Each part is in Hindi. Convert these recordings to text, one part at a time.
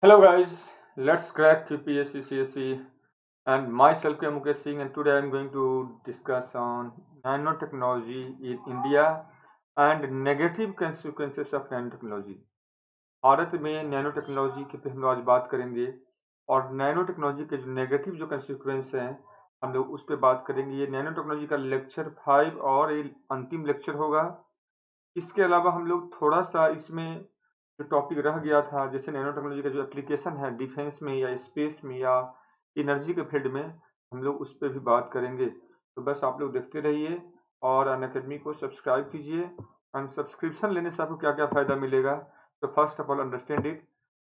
Hello guys, let's crack UPSC CSE and myself K. Mukesh Singh, and today I'm going to discuss on nanotechnology in India and negative consequences of nanotechnology. Bharat में नैनो टेक्नोलॉजी की पे हम लोग आज बात करेंगे और नैनो टेक्नोलॉजी के जो नेगेटिव जो कंसिक्वेंस हैं हम लोग उस पर बात करेंगे। ये नैनो टेक्नोलॉजी का लेक्चर 5 और ये अंतिम लेक्चर होगा। इसके अलावा हम लोग थोड़ा सा इसमें जो टॉपिक रह गया था, जैसे नैनो टेक्नोलॉजी का जो एप्लीकेशन है डिफेंस में या स्पेस में या एनर्जी के फील्ड में, हम लोग उस पर भी बात करेंगे। तो बस आप लोग देखते रहिए और अनअकैडमी को सब्सक्राइब कीजिए। एंड सब्सक्रिप्शन लेने से आपको क्या क्या फ़ायदा मिलेगा, तो first of all understand it.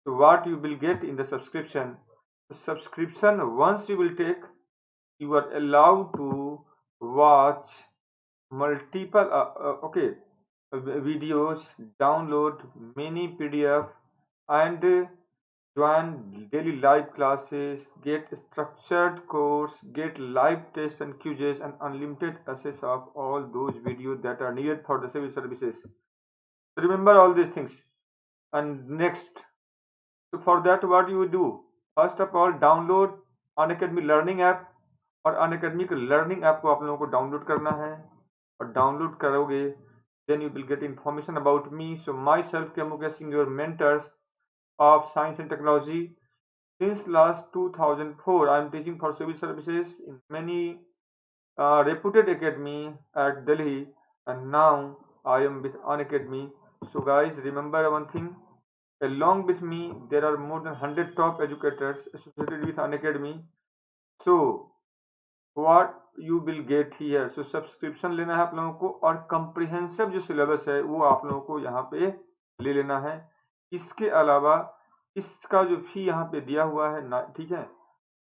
तो what you will get in the subscription once you will take, you are allowed to watch multiple videos, download many PDF, and join daily live classes, get structured course, get live tests and quizzes, and unlimited access of all those videos that are needed for the civil services. So remember all these things. And next, so for that, what you do? First of all, download Unacademy learning app, और अनअकैडमी के लर्निंग ऐप को आप लोगों को डाउनलोड करना है। और डाउनलोड करोगे then you will get information about me. So myself K. Mukesh Singh, your mentors of science and technology. Since last 2004 I am teaching for civil services in many reputed academy at Delhi, and now I am with Unacademy. So guys, remember one thing, along with me there are more than 100 top educators associated with Unacademy. So what you will get here, so subscription लेना है आप लोगों को, और कंप्रिहेंसिव जो सिलेबस है वो आप लोगों को यहाँ पे ले लेना है। इसके अलावा इसका जो फी यहाँ पे दिया हुआ है ना, ठीक है,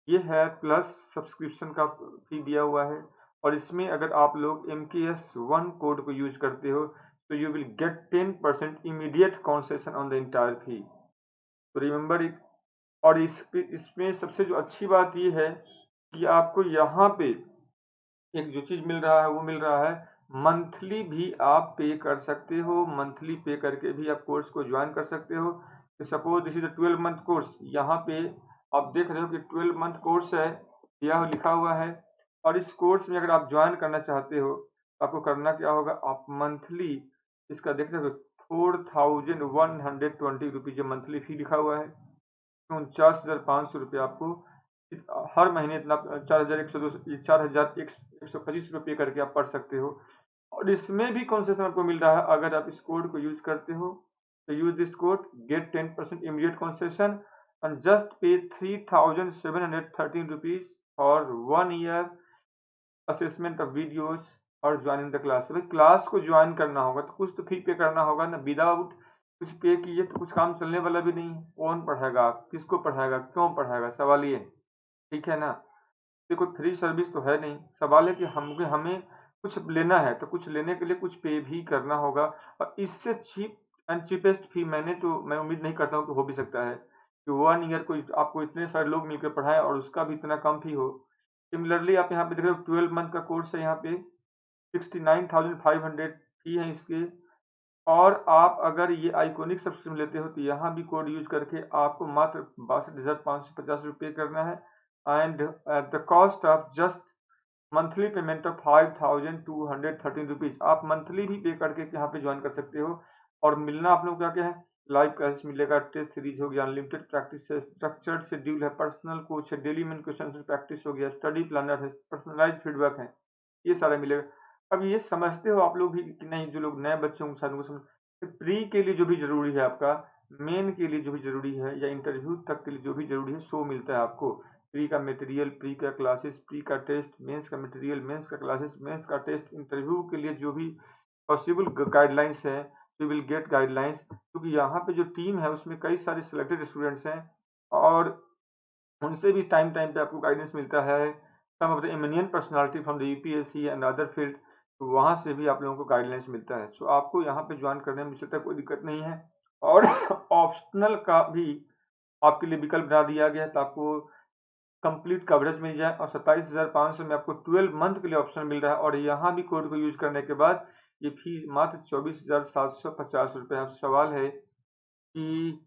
ये है प्लस सब्सक्रिप्शन का फी दिया हुआ है। और इसमें अगर आप लोग MKS1 कोड को यूज करते हो तो you will get 10% immediate concession on the entire fee. तो रिमेंबर इट। और इसमें सबसे जो अच्छी बात ये है कि आपको यहाँ पे एक जो चीज मिल रहा है वो मिल रहा है, मंथली भी आप पे कर सकते हो। मंथली पे करके भी आप कोर्स को ज्वाइन कर सकते हो। तो suppose this is a 12 month course, यहाँ पे आप देख रहे हो कि 12 मंथ कोर्स है, यह लिखा हुआ है। और इस कोर्स में अगर आप ज्वाइन करना चाहते हो तो आपको करना क्या होगा, आप मंथली इसका देख रहे हो 4120 रुपीज मंथली फी लिखा हुआ है। 49,500 रुपये आपको हर महीने इतना 4,125 रुपये करके आप पढ़ सकते हो। और इसमें भी कंसेशन आपको मिल रहा है, अगर आप इस कोड को यूज करते हो तो use this code, get 10% immediate concession and just pay 3,713 rupees for 1 year assessment of videos और ज्वाइनिंग द क्लास। भाई क्लास को ज्वाइन करना होगा तो कुछ तो फी पे करना होगा ना। विदाउट कुछ पे किए तो कुछ काम चलने वाला भी नहीं है। कौन पढ़ाएगा, किसको पढ़ाएगा, क्यों पढ़ाएगा, सवाल ये, ठीक है ना। ये कोई फ्री सर्विस तो है नहीं। सवाल है कि हमें कुछ लेना है तो कुछ लेने के लिए कुछ पे भी करना होगा। और इससे चीप एंड चीपेस्ट फी मैं उम्मीद नहीं करता हूँ कि हो भी सकता है कि 1 ईयर कोई आपको इतने सारे लोग मिलकर पढ़ाए और उसका भी इतना कम फी हो। सिमिलरली आप यहाँ पे देख रहे हो 12 मंथ का कोर्स है, यहाँ पे 69,500 फी है इसके। और आप अगर ये आइकॉनिक सब्सक्रिप्शन लेते हो तो यहाँ भी कोड यूज करके आपको मात्र 62,550 रुपये करना है। And at the cost of just monthly payment of 5,213 rupees आप मंथली भी पे करके यहाँ पे ज्वाइन कर सकते हो। और मिलना आप लोग क्या क्या है, लाइव क्लास मिलेगा, टेस्ट सीरीज हो गया, अनलिमिटेड प्रैक्टिस है, स्ट्रक्चर्ड शेड्यूल है, पर्सनल कोच है, डेली मेन क्वेश्चन प्रैक्टिस हो गया, स्टडी प्लानर है, पर्सनलाइज फीडबैक है, ये सारा मिलेगा। अब ये समझते हो आप लोग भी कि नहीं, जो लोग नए बच्चे होंगे शायद उनको समझ, प्री के लिए जो भी जरूरी है आपका, मेन के लिए जो भी जरूरी है, या इंटरव्यू तक के लिए जो भी जरूरी है, सो मिलता है आपको। प्री का मटेरियल, प्री का क्लासेस, प्री का टेस्ट, मेंस का मटेरियल, मेंस का क्लासेस, मेंस का टेस्ट, इंटरव्यू के लिए जो भी पॉसिबल गाइडलाइंस है, यू विल गेट गाइडलाइंस। क्योंकि यहाँ पे जो टीम है उसमें कई सारे सिलेक्टेड स्टूडेंट्स हैं और उनसे भी टाइम टाइम पे आपको गाइडेंस मिलता है। Some of the eminent personality from the UPSC and other field, तो वहाँ से भी आप लोगों को गाइडलाइंस मिलता है। सो आपको यहाँ पे ज्वाइन करने में मुझे कोई दिक्कत नहीं है। और ऑप्शनल का भी आपके लिए विकल्प बना दिया गया है, तो आपको कंप्लीट कवरेज मिल जाए। और 27,500 में आपको 12 मंथ के लिए ऑप्शन मिल रहा है। और यहाँ भी कोड को यूज करने के बाद ये फीस मात्र 24,750 रुपये है। अब सवाल है कि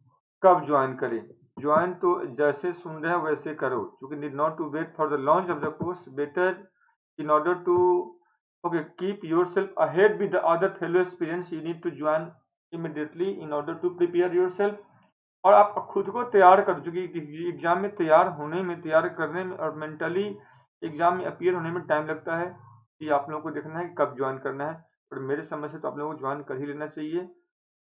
कब ज्वाइन करें। ज्वाइन तो जैसे सुन रहे हैं वैसे करो, क्योंकि need not to wait for the launch of the course, better in order to okay keep yourself ahead with the other fellow experience you need to join immediately in order to prepare yourself. और आप खुद को तैयार कर, चूंकि एग्जाम में तैयार होने में, तैयार करने में और मेंटली एग्जाम में अपीयर होने में टाइम लगता है, कि आप लोगों को देखना है कि कब ज्वाइन करना है। और मेरे समझ से तो आप लोगों को ज्वाइन कर ही लेना चाहिए।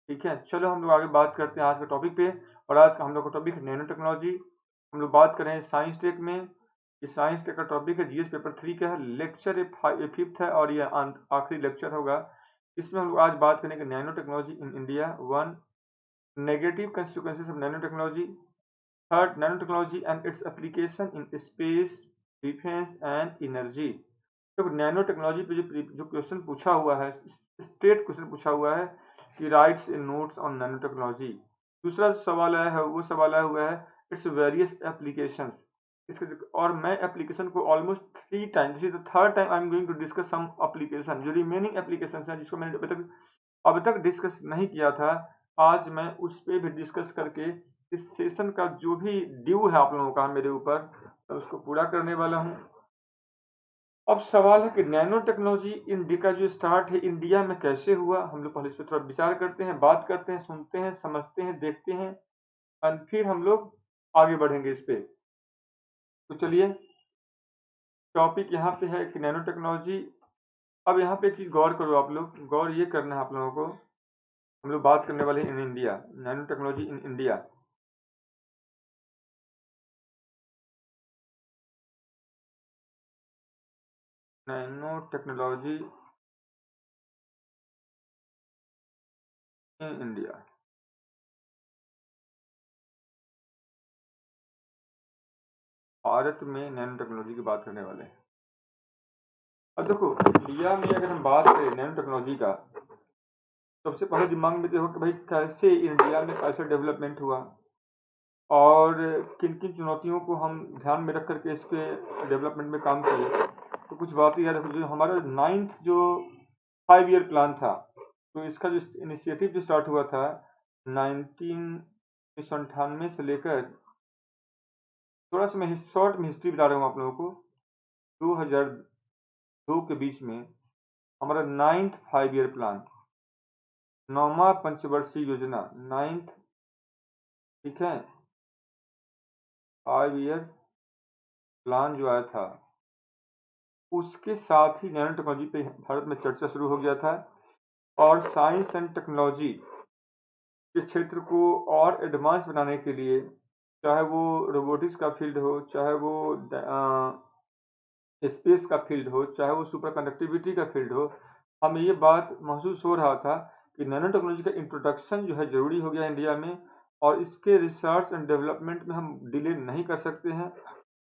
ठीक है, चलो हम लोग आगे बात करते हैं आज के टॉपिक पे। और आज का हम लोग का टॉपिक है नैनो टेक्नोलॉजी। हम लोग बात कर रहे हैं साइंस टेक में। ये साइंस टेक का टॉपिक है, जीएस पेपर 3 का है, लेक्चर ये 5th है और ये आखिरी लेक्चर होगा। इसमें हम लोग आज बात करेंगे nano technology in India, 1 negative consequences of nano technology, third nano technology and its application in space, defence and energy. तो नैनो टेक्नोलॉजी पे जो क्वेश्चन पूछा हुआ है, स्टेट क्वेश्चन पूछा हुआ है कि rights in notes on nano technology. दूसरा सवाल आया है, वो सवाल आया हुआ है इट्स वेरियस एप्लीकेशंस। इसके और मैं एप्लीकेशन को almost 3 time, this is the third time I am going to discuss some application. जो रिमेनिंग एप्लीकेशन है जिसको मैंने अभी तक डिस्कस नहीं किया था, आज मैं उस पर भी डिस्कस करके इस सेशन का जो भी ड्यू है आप लोगों का मेरे ऊपर, मैं उसको पूरा करने वाला हूँ। अब सवाल है कि नैनो टेक्नोलॉजी इंडिया का जो स्टार्ट है इंडिया में कैसे हुआ। हम लोग पहले इस पर थोड़ा विचार करते हैं, बात करते हैं, सुनते हैं, समझते हैं, देखते हैं और फिर हम लोग आगे बढ़ेंगे इस पे। तो चलिए, टॉपिक यहाँ पे है कि नैनो टेक्नोलॉजी। अब यहाँ पे एक चीज गौर करो, आप लोग गौर ये करना है आप लोगों को। हम लोग बात करने वाले हैं in India, nano technology in India. Nano technology in India. Bharat में नैनो टेक्नोलॉजी की बात करने वाले हैं। अब देखो, इंडिया में अगर हम बात करें नैनो टेक्नोलॉजी का, सबसे पहले दिमाग में देखो कि भाई कैसे इंडिया में कैसे डेवलपमेंट हुआ और किन किन चुनौतियों को हम ध्यान में रख करके इसके डेवलपमेंट में काम किए। तो कुछ बातें याद रखो, जो हमारा 9th जो 5 ईयर प्लान था, तो इसका जो इनिशिएटिव जो स्टार्ट हुआ था 1998 से लेकर, थोड़ा सा मैं शॉर्ट में हिस्ट्री बता रहा हूँ आप लोगों को, 2002 के बीच में हमारा 9th 5 ईयर प्लान, 9वां पंचवर्षीय योजना, 9th, ठीक है, 5 ईयर प्लान जो आया था, उसके साथ ही नैनो टेक्नोलॉजी पे भारत में चर्चा शुरू हो गया था। और साइंस एंड टेक्नोलॉजी के क्षेत्र को और एडवांस बनाने के लिए, चाहे वो रोबोटिक्स का फील्ड हो, चाहे वो स्पेस का फील्ड हो, चाहे वो सुपर कंडक्टिविटी का फील्ड हो, हमें ये बात महसूस हो रहा था कि नैनो टेक्नोलॉजी का इंट्रोडक्शन जो है ज़रूरी हो गया इंडिया में, और इसके रिसर्च एंड डेवलपमेंट में हम डिले नहीं कर सकते हैं।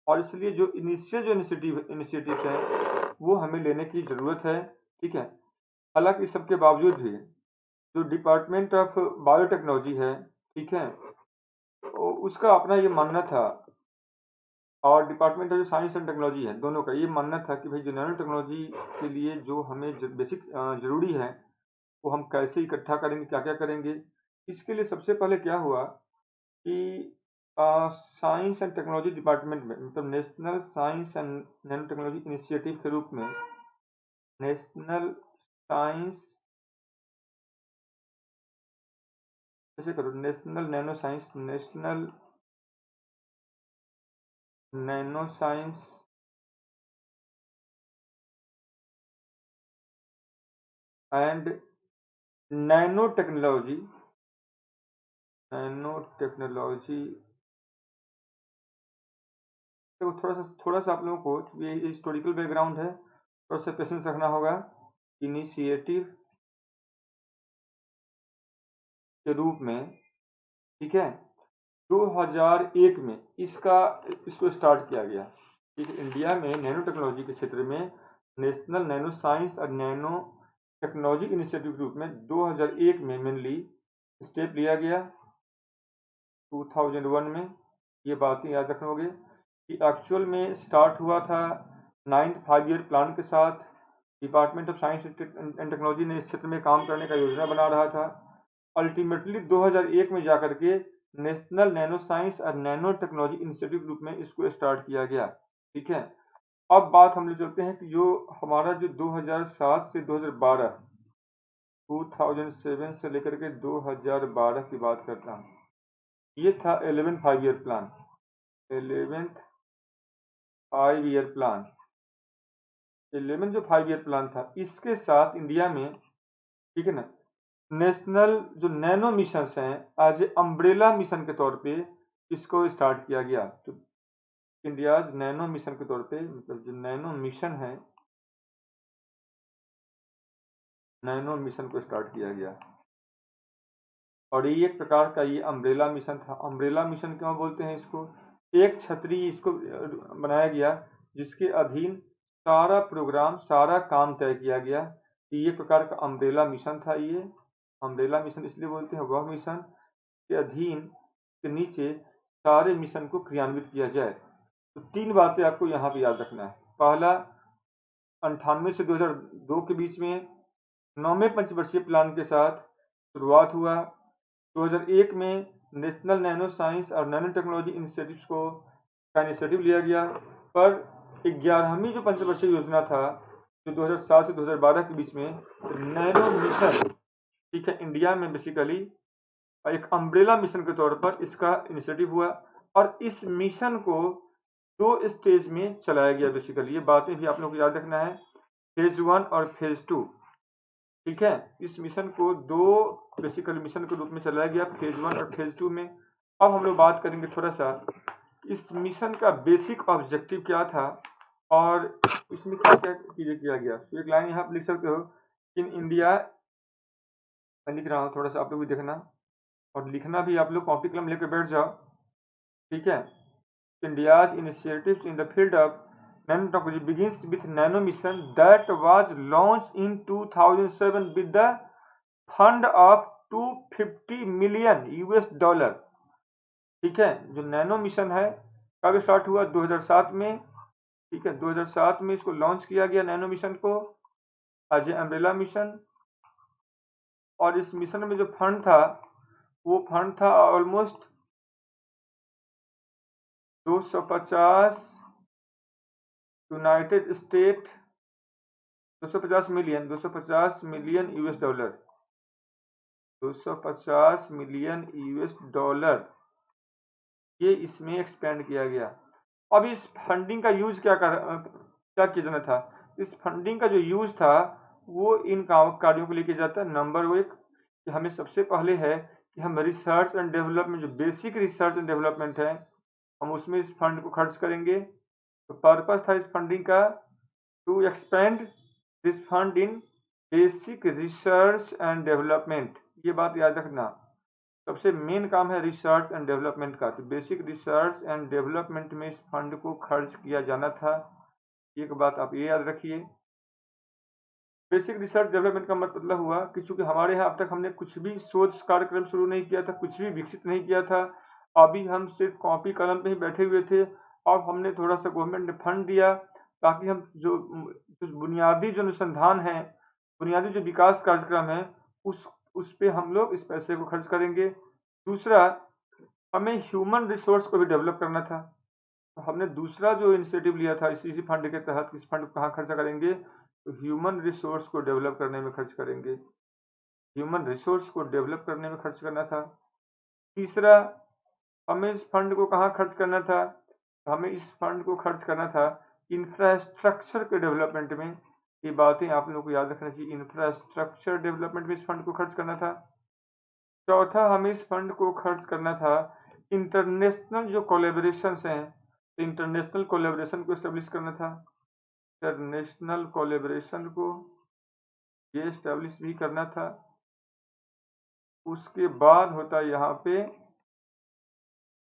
और इसलिए जो इनिशियल जो इनिशिएटिव है वो हमें लेने की ज़रूरत है। ठीक है, हालांकि सबके बावजूद भी जो डिपार्टमेंट ऑफ बायोटेक्नोलॉजी है, ठीक है, उसका अपना ये मानना था, और department of science and technology है, दोनों का ये मानना था कि भाई जो नैनो टेक्नोलॉजी के लिए जो हमें बेसिक ज़रूरी है, वो हम कैसे इकट्ठा करेंगे, क्या क्या करेंगे। इसके लिए सबसे पहले क्या हुआ कि साइंस एंड टेक्नोलॉजी डिपार्टमेंट में, मतलब national science and nano technology initiative के रूप में, नेशनल साइंस, ऐसे करो, national nano science, national nano science and nano technology, nano technology. तो थोड़ा सा आप लोगों को ये हिस्टोरिकल बैकग्राउंड है, थोड़ा सा पेशेंस रखना होगा। इनिशिएटिव के रूप में, ठीक है, 2001 में इसको स्टार्ट किया गया। ठीक है, इंडिया में नैनो टेक्नोलॉजी के क्षेत्र में नेशनल नैनो साइंस और नैनो टेक्नोलॉजी इनिशिएटिव के रूप में 2001 में मेनली स्टेप लिया गया। 2001 में ये बातें याद रखना होगी कि एक्चुअल में स्टार्ट हुआ था 9th 5 ईयर प्लान के साथ। Department of science and technology ने इस क्षेत्र में काम करने का योजना बना रहा था। अल्टीमेटली 2001 में जाकर के नेशनल नैनो साइंस और नैनो टेक्नोलॉजी इनिशिएटिव के रूप में इसको स्टार्ट किया गया। ठीक है, अब बात हम लोग चलते हैं कि जो हमारा जो 2007 से 2012 2007 से लेकर के 2012 की बात करता हूँ, ये था 11 5 year plan. 11th 5 year plan, 11 जो 5 ईयर प्लान था, इसके साथ इंडिया में, ठीक है ना, नेशनल जो नैनो मिशन हैं एज ए अम्ब्रेला मिशन के तौर पे इसको स्टार्ट किया गया। तो इंडिया नैनो मिशन के तौर पे, मतलब जो नैनो मिशन है, नैनो मिशन को स्टार्ट किया गया। और ये एक प्रकार का ये अम्ब्रेला मिशन था। अम्ब्रेला मिशन क्यों बोलते हैं इसको? एक छतरी इसको बनाया गया जिसके अधीन सारा प्रोग्राम, सारा काम तय किया गया। ये प्रकार का अम्ब्रेला मिशन था। ये अम्ब्रेला मिशन इसलिए बोलते हैं, वह मिशन के अधीन के नीचे सारे मिशन को क्रियान्वित किया जाए। तो 3 बातें आपको यहाँ पे याद रखना है। पहला, 98 से 2002 के बीच में 9वें पंचवर्षीय प्लान के साथ शुरुआत हुआ। 2001 में नेशनल नैनो साइंस और नैनो टेक्नोलॉजी इनिशिएटिव्स का इनिशिएटिव लिया गया। पर 11वीं जो पंचवर्षीय योजना था, जो 2007 से 2012 के बीच में, नैनो मिशन, ठीक है, इंडिया में बेसिकली एक अम्ब्रेला मिशन के तौर पर इसका इनिशिएटिव हुआ। और इस मिशन को 2 स्टेज में चलाया गया। बेसिकली ये बातें भी आप लोगों को याद रखना है, फेज 1 और फेज 2। ठीक है, इस मिशन को 2 बेसिकली मिशन के रूप में चलाया गया, फेज 1 और फेज 2 में। अब हम लोग बात करेंगे थोड़ा सा इस मिशन का बेसिक ऑब्जेक्टिव क्या था और इसमें क्या क्या चीजें किया गया। तो एक लाइन यहाँ पर लिख सकते हो, इन इंडिया, मैं लिख रहा हूँ, थोड़ा सा आप लोग भी देखना और लिखना भी, आप लोग कॉपी कलम लेकर बैठ जाओ। ठीक है, India's initiatives in the field of nanotechnology begins with nano mission that was launched in 2007 with the fund of $250 million। ठीक है, जो नैनो मिशन है कब स्टार्ट हुआ? 2007 में। ठीक है, 2007 में इसको लॉन्च किया गया नैनो मिशन को एज ए अम्ब्रेला मिशन। और इस मिशन में जो फंड था, वो फंड था almost 250 United state, 250 million $250 $250 million ये इसमें एक्सपेंड किया गया। अब इस फंडिंग का यूज क्या किया जाना था? इस फंडिंग का जो यूज था वो इन कार्यों को लेके जाता है। नंबर 1 कि हमें सबसे पहले है कि हम रिसर्च एंड डेवलपमेंट, जो बेसिक रिसर्च एंड डेवलपमेंट है, हम उसमें इस फंड को खर्च करेंगे। तो पर्पस था इस फंडिंग का to expand this fund in basic research and development. ये बात याद रखना, सबसे मेन काम है रिसर्च एंड डेवलपमेंट का। तो बेसिक रिसर्च एंड डेवलपमेंट में इस फंड को खर्च किया जाना था। एक बात आप ये याद रखिए। बेसिक रिसर्च डेवलपमेंट का मतलब हुआ कि चूंकि हमारे यहाँ अब तक हमने कुछ भी शोध कार्यक्रम शुरू नहीं किया था, कुछ भी विकसित नहीं किया था, अभी हम सिर्फ कॉपी कलम पे ही बैठे हुए थे। अब हमने थोड़ा सा गवर्नमेंट ने फंड दिया ताकि हम जो बुनियादी जो अनुसंधान है, बुनियादी जो विकास कार्यक्रम है, उस पे हम लोग इस पैसे को खर्च करेंगे। दूसरा, हमें ह्यूमन रिसोर्स को भी डेवलप करना था। तो हमने दूसरा जो इनिशिएटिव लिया था इसी फंड के तहत, इस फंड को कहाँ खर्चा करेंगे? तो ह्यूमन रिसोर्स को डेवलप करने में खर्च करेंगे। ह्यूमन रिसोर्स को डेवलप करने में खर्च करना था। तीसरा, हमें इस फंड को कहाँ खर्च करना था? हमें इस फंड को खर्च करना था इंफ्रास्ट्रक्चर के डेवलपमेंट में। ये बातें आप लोगों को याद रखना चाहिए, इंफ्रास्ट्रक्चर डेवलपमेंट में इस फंड को खर्च करना था। चौथा, हमें इस फंड को खर्च करना था इंटरनेशनल जो कोलेबोरेशंस हैं, इंटरनेशनल कोलेबोरेशन को एस्टेब्लिश करना था। इंटरनेशनल कोलेबोरेशन को ये एस्टेब्लिश भी करना था। उसके बाद होता है यहाँ पे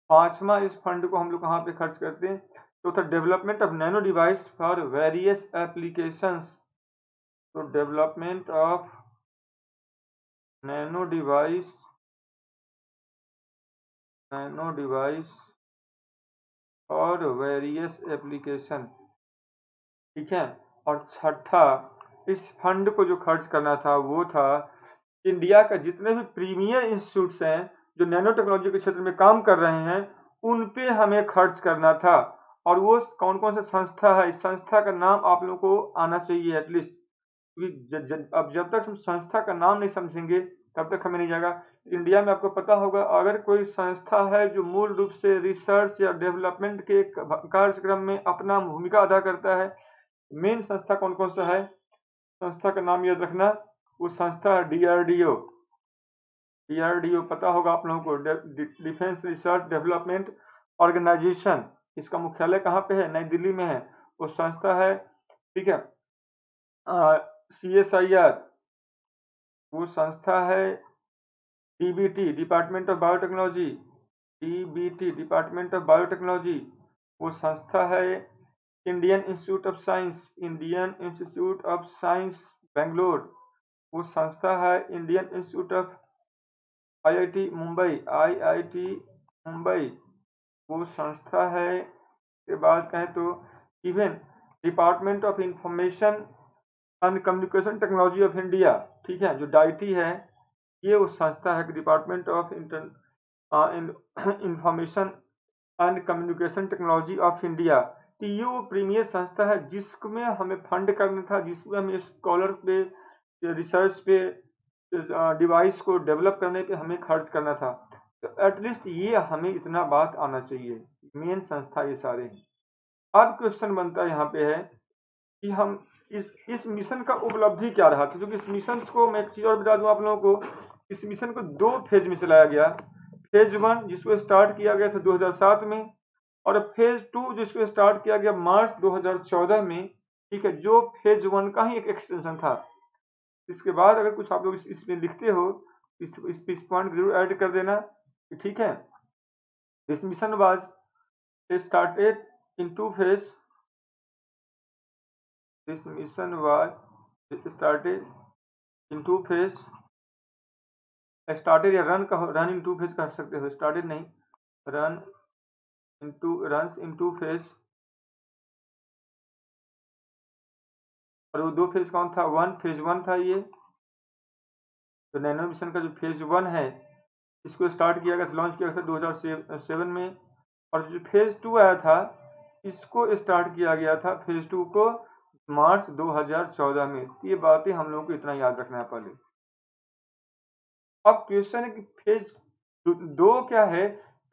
पांचवा, इस फंड को हम लोग कहाँ पे खर्च करते हैं? तो था development of nano device for various applications. तो डेवलपमेंट ऑफ नैनो डिवाइस और वेरियस एप्लीकेशन। ठीक है, और छठा, इस फंड को जो खर्च करना था वो था इंडिया का जितने भी प्रीमियर इंस्टीट्यूट्स हैं जो नैनो टेक्नोलॉजी के क्षेत्र में काम कर रहे हैं उन पे हमें खर्च करना था। और वो कौन कौन सा संस्था है, इस संस्था का नाम आप लोगों को आना चाहिए एटलीस्ट, क्योंकि अब जब तक हम संस्था का नाम नहीं समझेंगे तब तक हमें नहीं जाएगा। इंडिया में आपको पता होगा, अगर कोई संस्था है जो मूल रूप से रिसर्च या डेवलपमेंट के कार्यक्रम में अपना भूमिका अदा करता है, मेन संस्था कौन कौन सा है, संस्था का नाम याद रखना, वो संस्था है डीआरडीओ। डीआरडीओ पता होगा आप लोगों को, डिफेंस रिसर्च डेवलपमेंट ऑर्गेनाइजेशन। इसका मुख्यालय कहाँ पे है, नई दिल्ली में है। वो संस्था है, ठीक है। CSIR, वो संस्था है। DBT, department of biotechnology, DBT department of biotechnology, वो संस्था है। Indian institute of science, Indian institute of science Bangalore, वो संस्था है। Indian institute of IIT Mumbai, IIT Mumbai, वो संस्था है। के बाद कहें तो even department of information and communication technology of India, ठीक है, जो डाइटी है, ये वो संस्था है कि department of information and communication technology of India. तो ये वो प्रीमियर संस्था है जिसमें हमें फंड करना था, जिसमें हमें स्कॉलर पे, रिसर्च पे, डिवाइस को डेवलप करने पे हमें खर्च करना था। तो एटलीस्ट ये हमें इतना बात आना चाहिए, मेन संस्था ये सारे हैं। अब क्वेश्चन बनता है यहाँ पे है कि हम इस मिशन का उपलब्धि क्या रहा था, क्योंकि इस मिशन को मैं एक चीज और बता दूं आप लोगों को, इस मिशन को 2 फेज में चलाया गया। फेज 1 जिसको स्टार्ट किया गया था 2007 में, और फेज 2 जिसको स्टार्ट किया गया मार्च 2014 में, ठीक है, जो फेज 1 का ही एक एक्सटेंशन था। इसके बाद अगर कुछ आप लोग इसमें लिखते हो, इस पॉइंट जरूर ऐड कर देना, ठीक है। This mission was started in 2 phase, this mission was started in 2 phase, started या रन इन 2 फेज कर सकते हो, स्टार्टेड नहीं, रन इन टू फेज। और वो 2 फेज कौन था, फेज 1 था ये, तो नैनो मिशन का जो फेज 1 है इसको स्टार्ट किया गया था, लॉन्च किया गया था 2007 में। और जो फेज 2 आया था इसको स्टार्ट किया गया था फेज 2 को मार्च 2014 में। ये बातें हम लोगों को इतना याद रखना है पहले। अब क्वेश्चन है कि फेज 2 क्या है,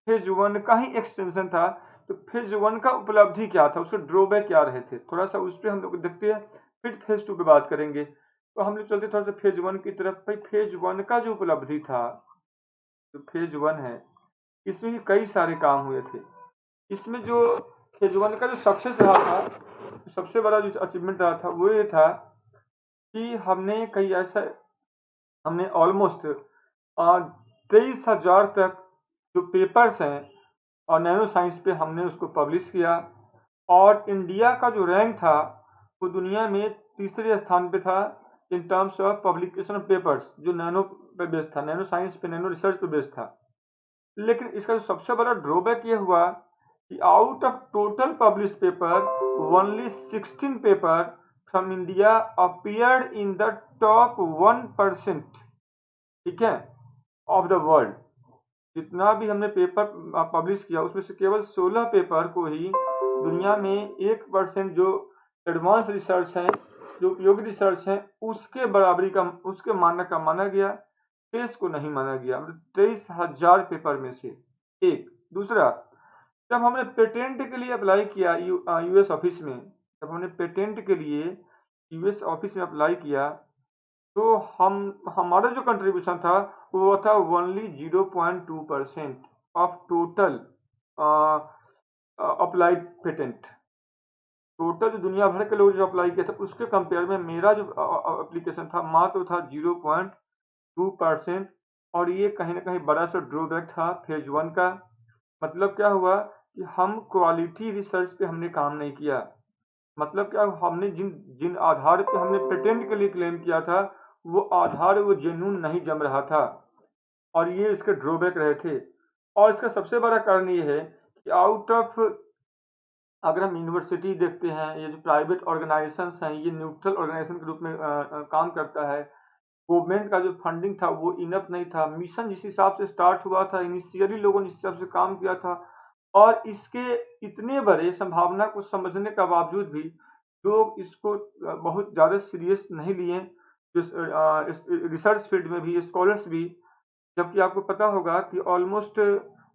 फेज 1 का ही एक्सटेंशन था, तो फेज 1 का उपलब्धि क्या था, उसके ड्रॉबैक क्या रहे थे, थोड़ा सा उस पर हम लोग देखते हैं, फिर फेज 2 पे बात करेंगे। तो हम लोग चलते थोड़ा सा फेज 1 की तरफ। भाई फेज 1 का जो उपलब्धि था, जो फेज 1 है इसमें भी कई सारे काम हुए थे। इसमें जो फेज 1 का जो सक्सेस रहा था, सबसे बड़ा जो अचीवमेंट रहा था वो ये था कि हमने ऑलमोस्ट 23,000 तक जो पेपर्स हैं और नैनो साइंस पे हमने उसको पब्लिश किया। और इंडिया का जो रैंक था वो दुनिया में तीसरे स्थान पे था in terms of publication of papers, जो नैनो पे बेस्ड था, नैनो साइंस पे, नैनो रिसर्च पे बेस्ड था। लेकिन इसका जो सबसे बड़ा ड्रॉबैक ये हुआ कि out of total publish paper only 16 paper from India appeared in the top 1%, ठीक है, ऑफ द वर्ल्ड। जितना भी हमने पेपर पब्लिश किया उसमें से केवल 16 पेपर को ही दुनिया में 1% जो एडवांस रिसर्च है, जो उपयोगी रिसर्च है, उसके बराबरी का, उसके माना गया, शेष को नहीं माना गया। मतलब 23,000 पेपर में से एक। दूसरा, जब हमने पेटेंट के लिए अप्लाई किया यूएस ऑफिस में, जब हमने पेटेंट के लिए यूएस ऑफिस में अप्लाई किया, तो हमारा जो कंट्रीब्यूशन था वो था only 0.2% of total applied patent. Total जो दुनिया भर के लोग जो अप्लाई किया था उसके कंपेयर में मेरा जो एप्लीकेशन था मात्र था 0.2%। और ये कहीं ना कहीं बड़ा सा ड्रॉबैक था फेज 1 का। मतलब क्या हुआ कि हम क्वालिटी रिसर्च पे हमने काम नहीं किया। मतलब क्या, हमने जिन जिन आधार पे हमने पेटेंट के लिए क्लेम किया था वो आधार वो जेन्युइन नहीं जम रहा था, और ये इसके ड्रॉबैक रहे थे। और इसका सबसे बड़ा कारण ये है कि आउट ऑफ, अगर हम यूनिवर्सिटी देखते हैं, ये जो प्राइवेट ऑर्गेनाइजेशंस हैं, ये न्यूट्रल ऑर्गेनाइजेशन के रूप में काम करता है। गवर्नमेंट का जो फंडिंग था वो इनफ नहीं था। मिशन जिस हिसाब से स्टार्ट हुआ था, इनिशियली लोगों ने जिस हिसाब से काम किया था, और इसके इतने बड़े संभावना को समझने का बावजूद भी लोग इसको बहुत ज़्यादा सीरियस नहीं लिए। रिसर्च फील्ड में भी स्कॉलर्स भी, जबकि आपको पता होगा कि ऑलमोस्ट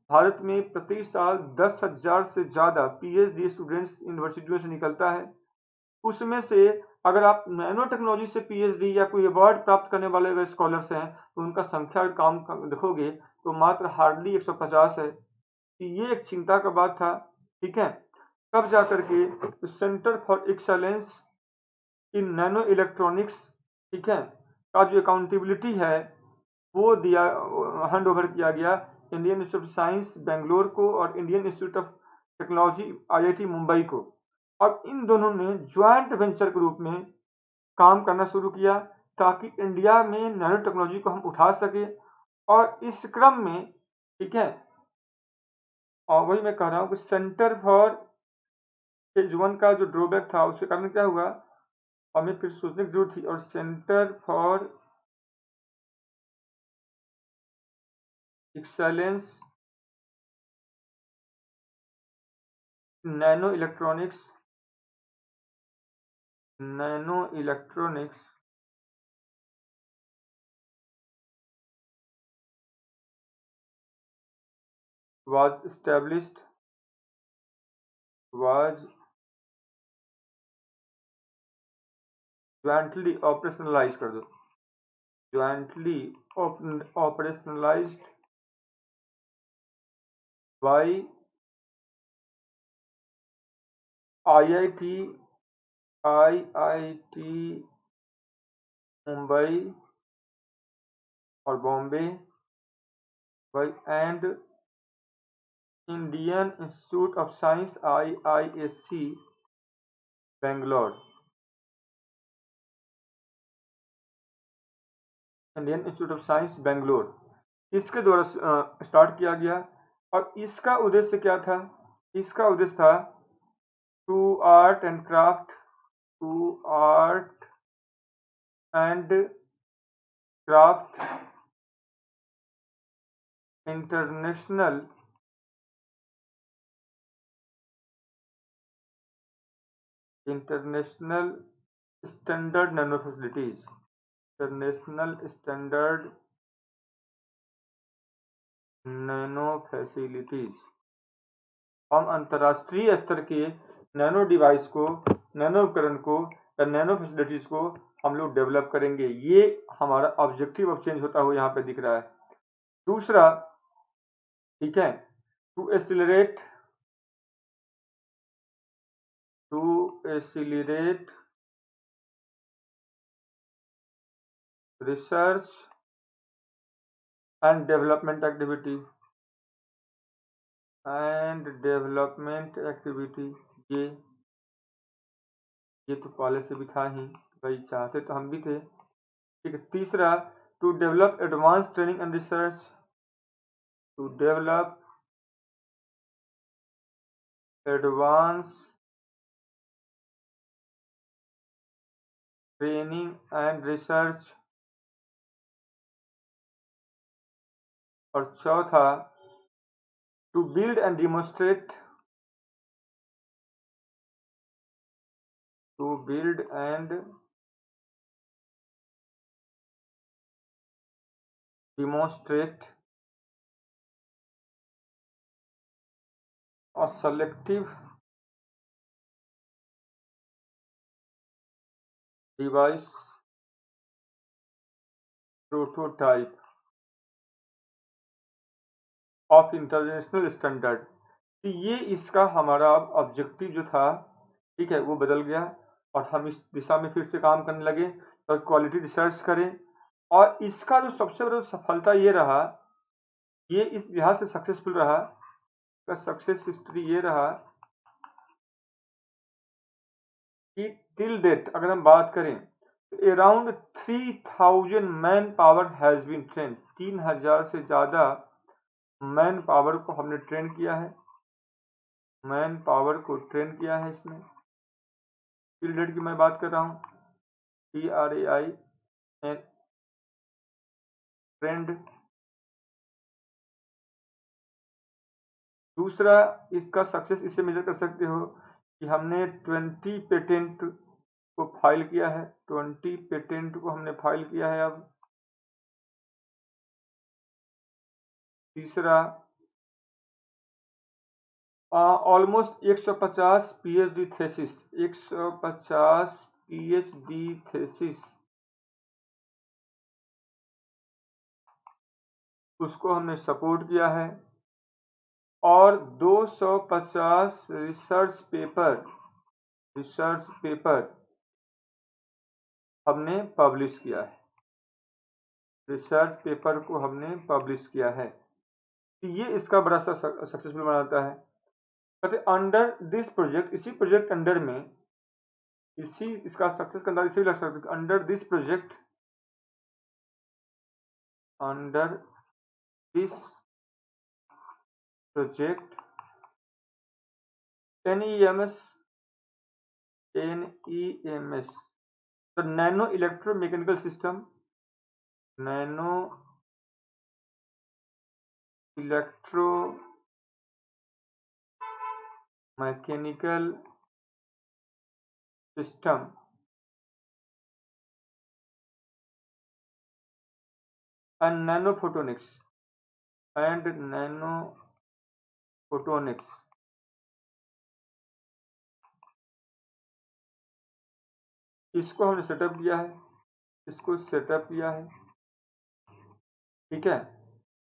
भारत में प्रति साल 10,000 से ज़्यादा पीएचडी स्टूडेंट्स यूनिवर्सिटियों से निकलता है। उसमें से अगर आप नैनो टेक्नोलॉजी से पीएचडी या कोई अवार्ड प्राप्त करने वाले अगर स्कॉलर्स हैं, तो उनका संख्या अगर देखोगे तो मात्र हार्डली 150 है। कि ये एक चिंता का बात था। ठीक है, तब जा करके centre for excellence in nano electronics, ठीक है, का जो अकाउंटेबिलिटी है वो दिया, हैंड ओवर किया गया Indian institute of science Bangalore को और Indian institute of technology IIT Mumbai को। अब इन दोनों ने ज्वाइंट वेंचर के रूप में काम करना शुरू किया ताकि इंडिया में नैनो टेक्नोलॉजी को हम उठा सके। और इस क्रम में, ठीक है, और वही मैं कह रहा हूँ कि सेंटर फॉर फेज वन का जो ड्रॉबैक था उसके कारण क्या हुआ, हमें फिर सोचने की जरूरत थी। और centre for excellence nano electronics was established was jointly operationalized कर दो, jointly operationalized by IIT Mumbai और Bombay and Indian institute of science IISc Bangalore, Indian institute of science Bangalore, इसके द्वारा स्टार्ट किया गया। और इसका उद्देश्य क्या था? इसका उद्देश्य था to art and craft to art and craft international standard nano facilities, international standard nano facilities. हम अंतर्राष्ट्रीय स्तर के नैनो डिवाइस को, नैनो उपकरण को या नैनो फैसिलिटीज को हम लोग डेवलप करेंगे। ये हमारा ऑब्जेक्टिव ऑफ चेंज होता हुआ यहाँ पे दिख रहा है। दूसरा, ठीक है, to accelerate research and development activity ये तो पहले से भी था ही भाई, चाहते तो हम भी थे। ठीक है, तीसरा, to develop advance training and research, to develop advance training and research. और चौथा, to build and demonstrate a selective device prototype of international standard. तो ये इसका हमारा ऑब्जेक्टिव जो था, ठीक है, वो बदल गया और हम इस दिशा में फिर से काम करने लगे और क्वालिटी रिसर्च करें। और इसका जो सबसे बड़ा सफलता ये रहा, ये इस लिहाज से सक्सेसफुल रहा, का सक्सेस हिस्ट्री ये रहा कि टिल डेट अगर हम बात करें तो around 3000 man power has been train, 3000 से ज़्यादा मैन पावर को हमने ट्रेन किया है, मैन पावर को ट्रेन किया है इसमें। टिल डेट की मैं बात कर रहा हूँ, TRAIN ट्रेंड। दूसरा इसका सक्सेस इससे मेजर कर सकते हो कि हमने 20 पेटेंट को फाइल किया है, 20 पेटेंट को हमने फाइल किया है अब। तीसरा almost 150 PhD thesis, 150 PhD thesis उसको हमने सपोर्ट किया है, और 250 रिसर्च पेपर हमने पब्लिश किया है, रिसर्च पेपर को हमने पब्लिश किया है। ये इसका बड़ा सा सक्सेसफुल बनाता है। कहते अंडर दिस प्रोजेक्ट, इसी प्रोजेक्ट अंडर में, इसी इसका सक्सेस का अंदाजा इसे भी लग सकता है। Under this project, under this project NEMS, the nano electromechanical system, nano electromechanical system and nanophotonics इसको हमने सेटअप किया है, इसको सेटअप किया है, ठीक है।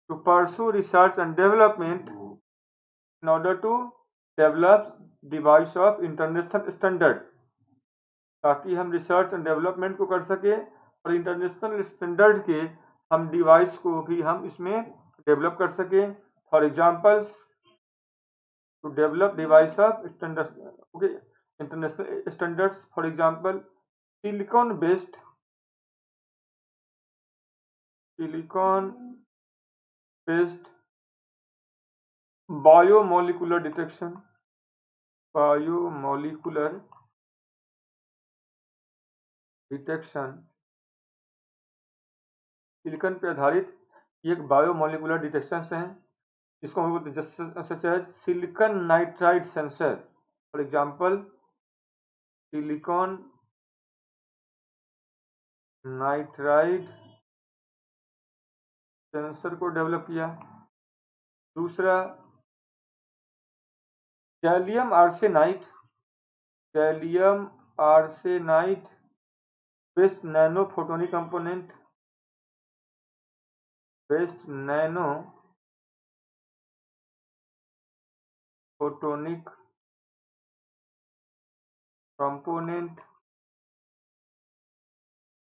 To pursue research and development in order to develop device of international standard, ताकि हम रिसर्च एंड डेवलपमेंट को कर सके और इंटरनेशनल स्टैंडर्ड के हम डिवाइस को भी हम इसमें डेवलप कर सके। For examples, to develop device of standard, okay, international standards, for example silicon based biomolecular detection, silicon पे आधारित एक बायोमोलिकुलर डिटेक्शन है। इसको हम बोलते हैं such as silicon nitride sensor, for example silicon nitride sensor को डेवलप किया। दूसरा gallium arsenide based nano photonic component, based nano photonic component,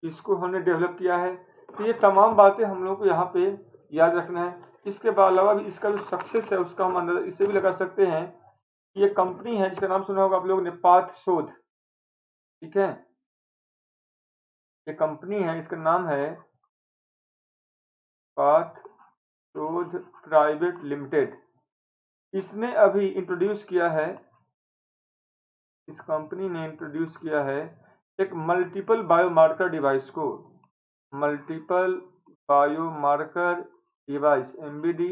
इसको हमने डेवलप किया है। तो ये तमाम बातें हम लोग को यहाँ पे याद रखना है। इसके अलावा भी इसका जो सक्सेस है उसका हम अंदाजा इससे भी लगा सकते हैं कि ये कंपनी है जिसका नाम सुना होगा आप लोगों ने, पाथ शोध, ठीक है। ये कंपनी है, इसका नाम है पाथ शोध प्राइवेट लिमिटेड। इसने अभी इंट्रोड्यूस किया है, इस कंपनी ने इंट्रोड्यूस किया है एक मल्टीपल बायोमार्कर डिवाइस को, मल्टीपल बायोमार्कर डिवाइस MBD,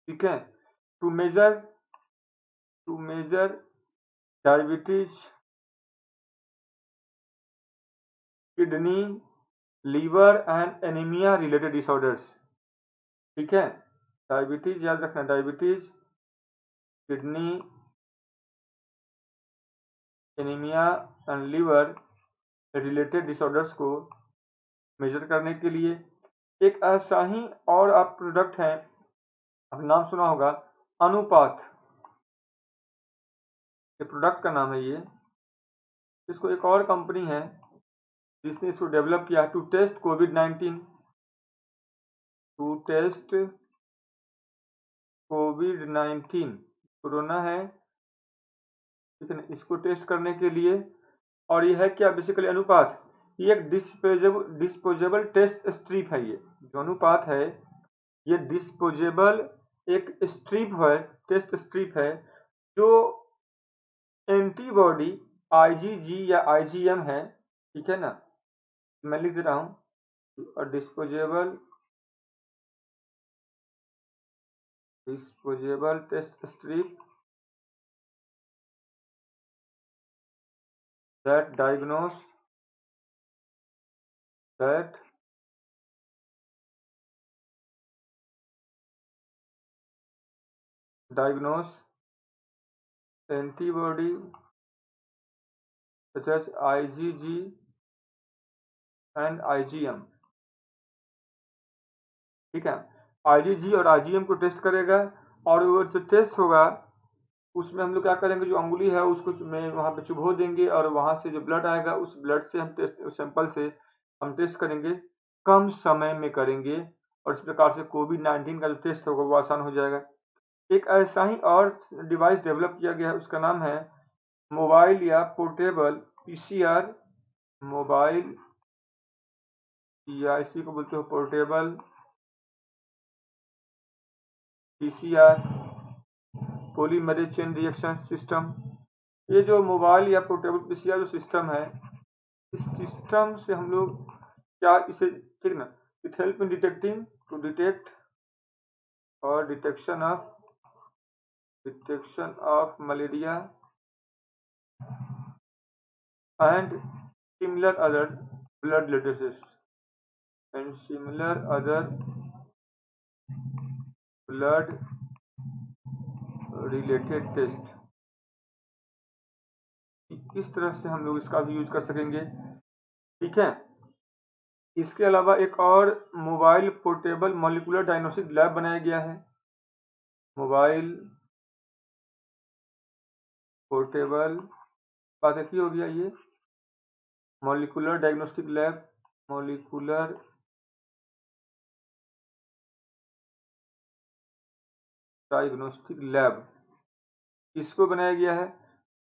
ठीक है, to measure diabetes, kidney, liver and anaemia related disorders, ठीक है। डायबिटीज याद रखना, diabetes, kidney, anaemia and liver related disorders को मेजर करने के लिए। एक ऐसा ही और आप प्रोडक्ट है, आपने नाम सुना होगा अनुपात, ये प्रोडक्ट का नाम है ये। इसको एक और कंपनी है जिसने इसको डेवलप किया टू टेस्ट कोविड-19, टू टेस्ट कोविड-19, कोरोना है, ठीक है, इसको टेस्ट करने के लिए। और ये है क्या, बेसिकली अनुपात, ये एक डिस्पोजेबल टेस्ट स्ट्रिप है। ये जो अनुपात है ये डिस्पोजेबल एक स्ट्रिप है, टेस्ट स्ट्रिप है, जो एंटीबॉडी IgG या IgM है, ठीक है ना। मैं लिख दे रहा हूँ, और disposable disposable test strip that diagnose antibody such as IgG and IgM। ठीक है, IgG और IgM को टेस्ट करेगा और वो जो टेस्ट होगा उसमें हम लोग क्या करेंगे, जो अंगुली है उसको में वहाँ पे चुभो देंगे और वहाँ से जो ब्लड आएगा उस ब्लड से हम टेस्ट, उस सैंपल से हम टेस्ट करेंगे, कम समय में करेंगे और इस प्रकार से कोविड-19 का जो टेस्ट होगा वो आसान हो जाएगा। एक ऐसा ही और डिवाइस डेवलप किया गया है, उसका नाम है मोबाइल या पोर्टेबल पीसीआर, मोबाइल या इसी को बोलते हो portable PCR polymerase chain reaction system. ये जो मोबाइल या पोर्टेबल पीसीआर जो सिस्टम है, इस सिस्टम से हम लोग क्या इसे, ठीक ना, it help in detecting to detect और detection of malaria and similar other blood diseases and similar other blood related test। इस तरह से हम लोग इसका भी यूज कर सकेंगे। ठीक है, इसके अलावा एक और mobile portable molecular diagnostic lab बनाया गया है, मोबाइल पोर्टेबल, बात एक ही हो गया, ये molecular diagnostic lab, molecular diagnostic lab, इसको बनाया गया है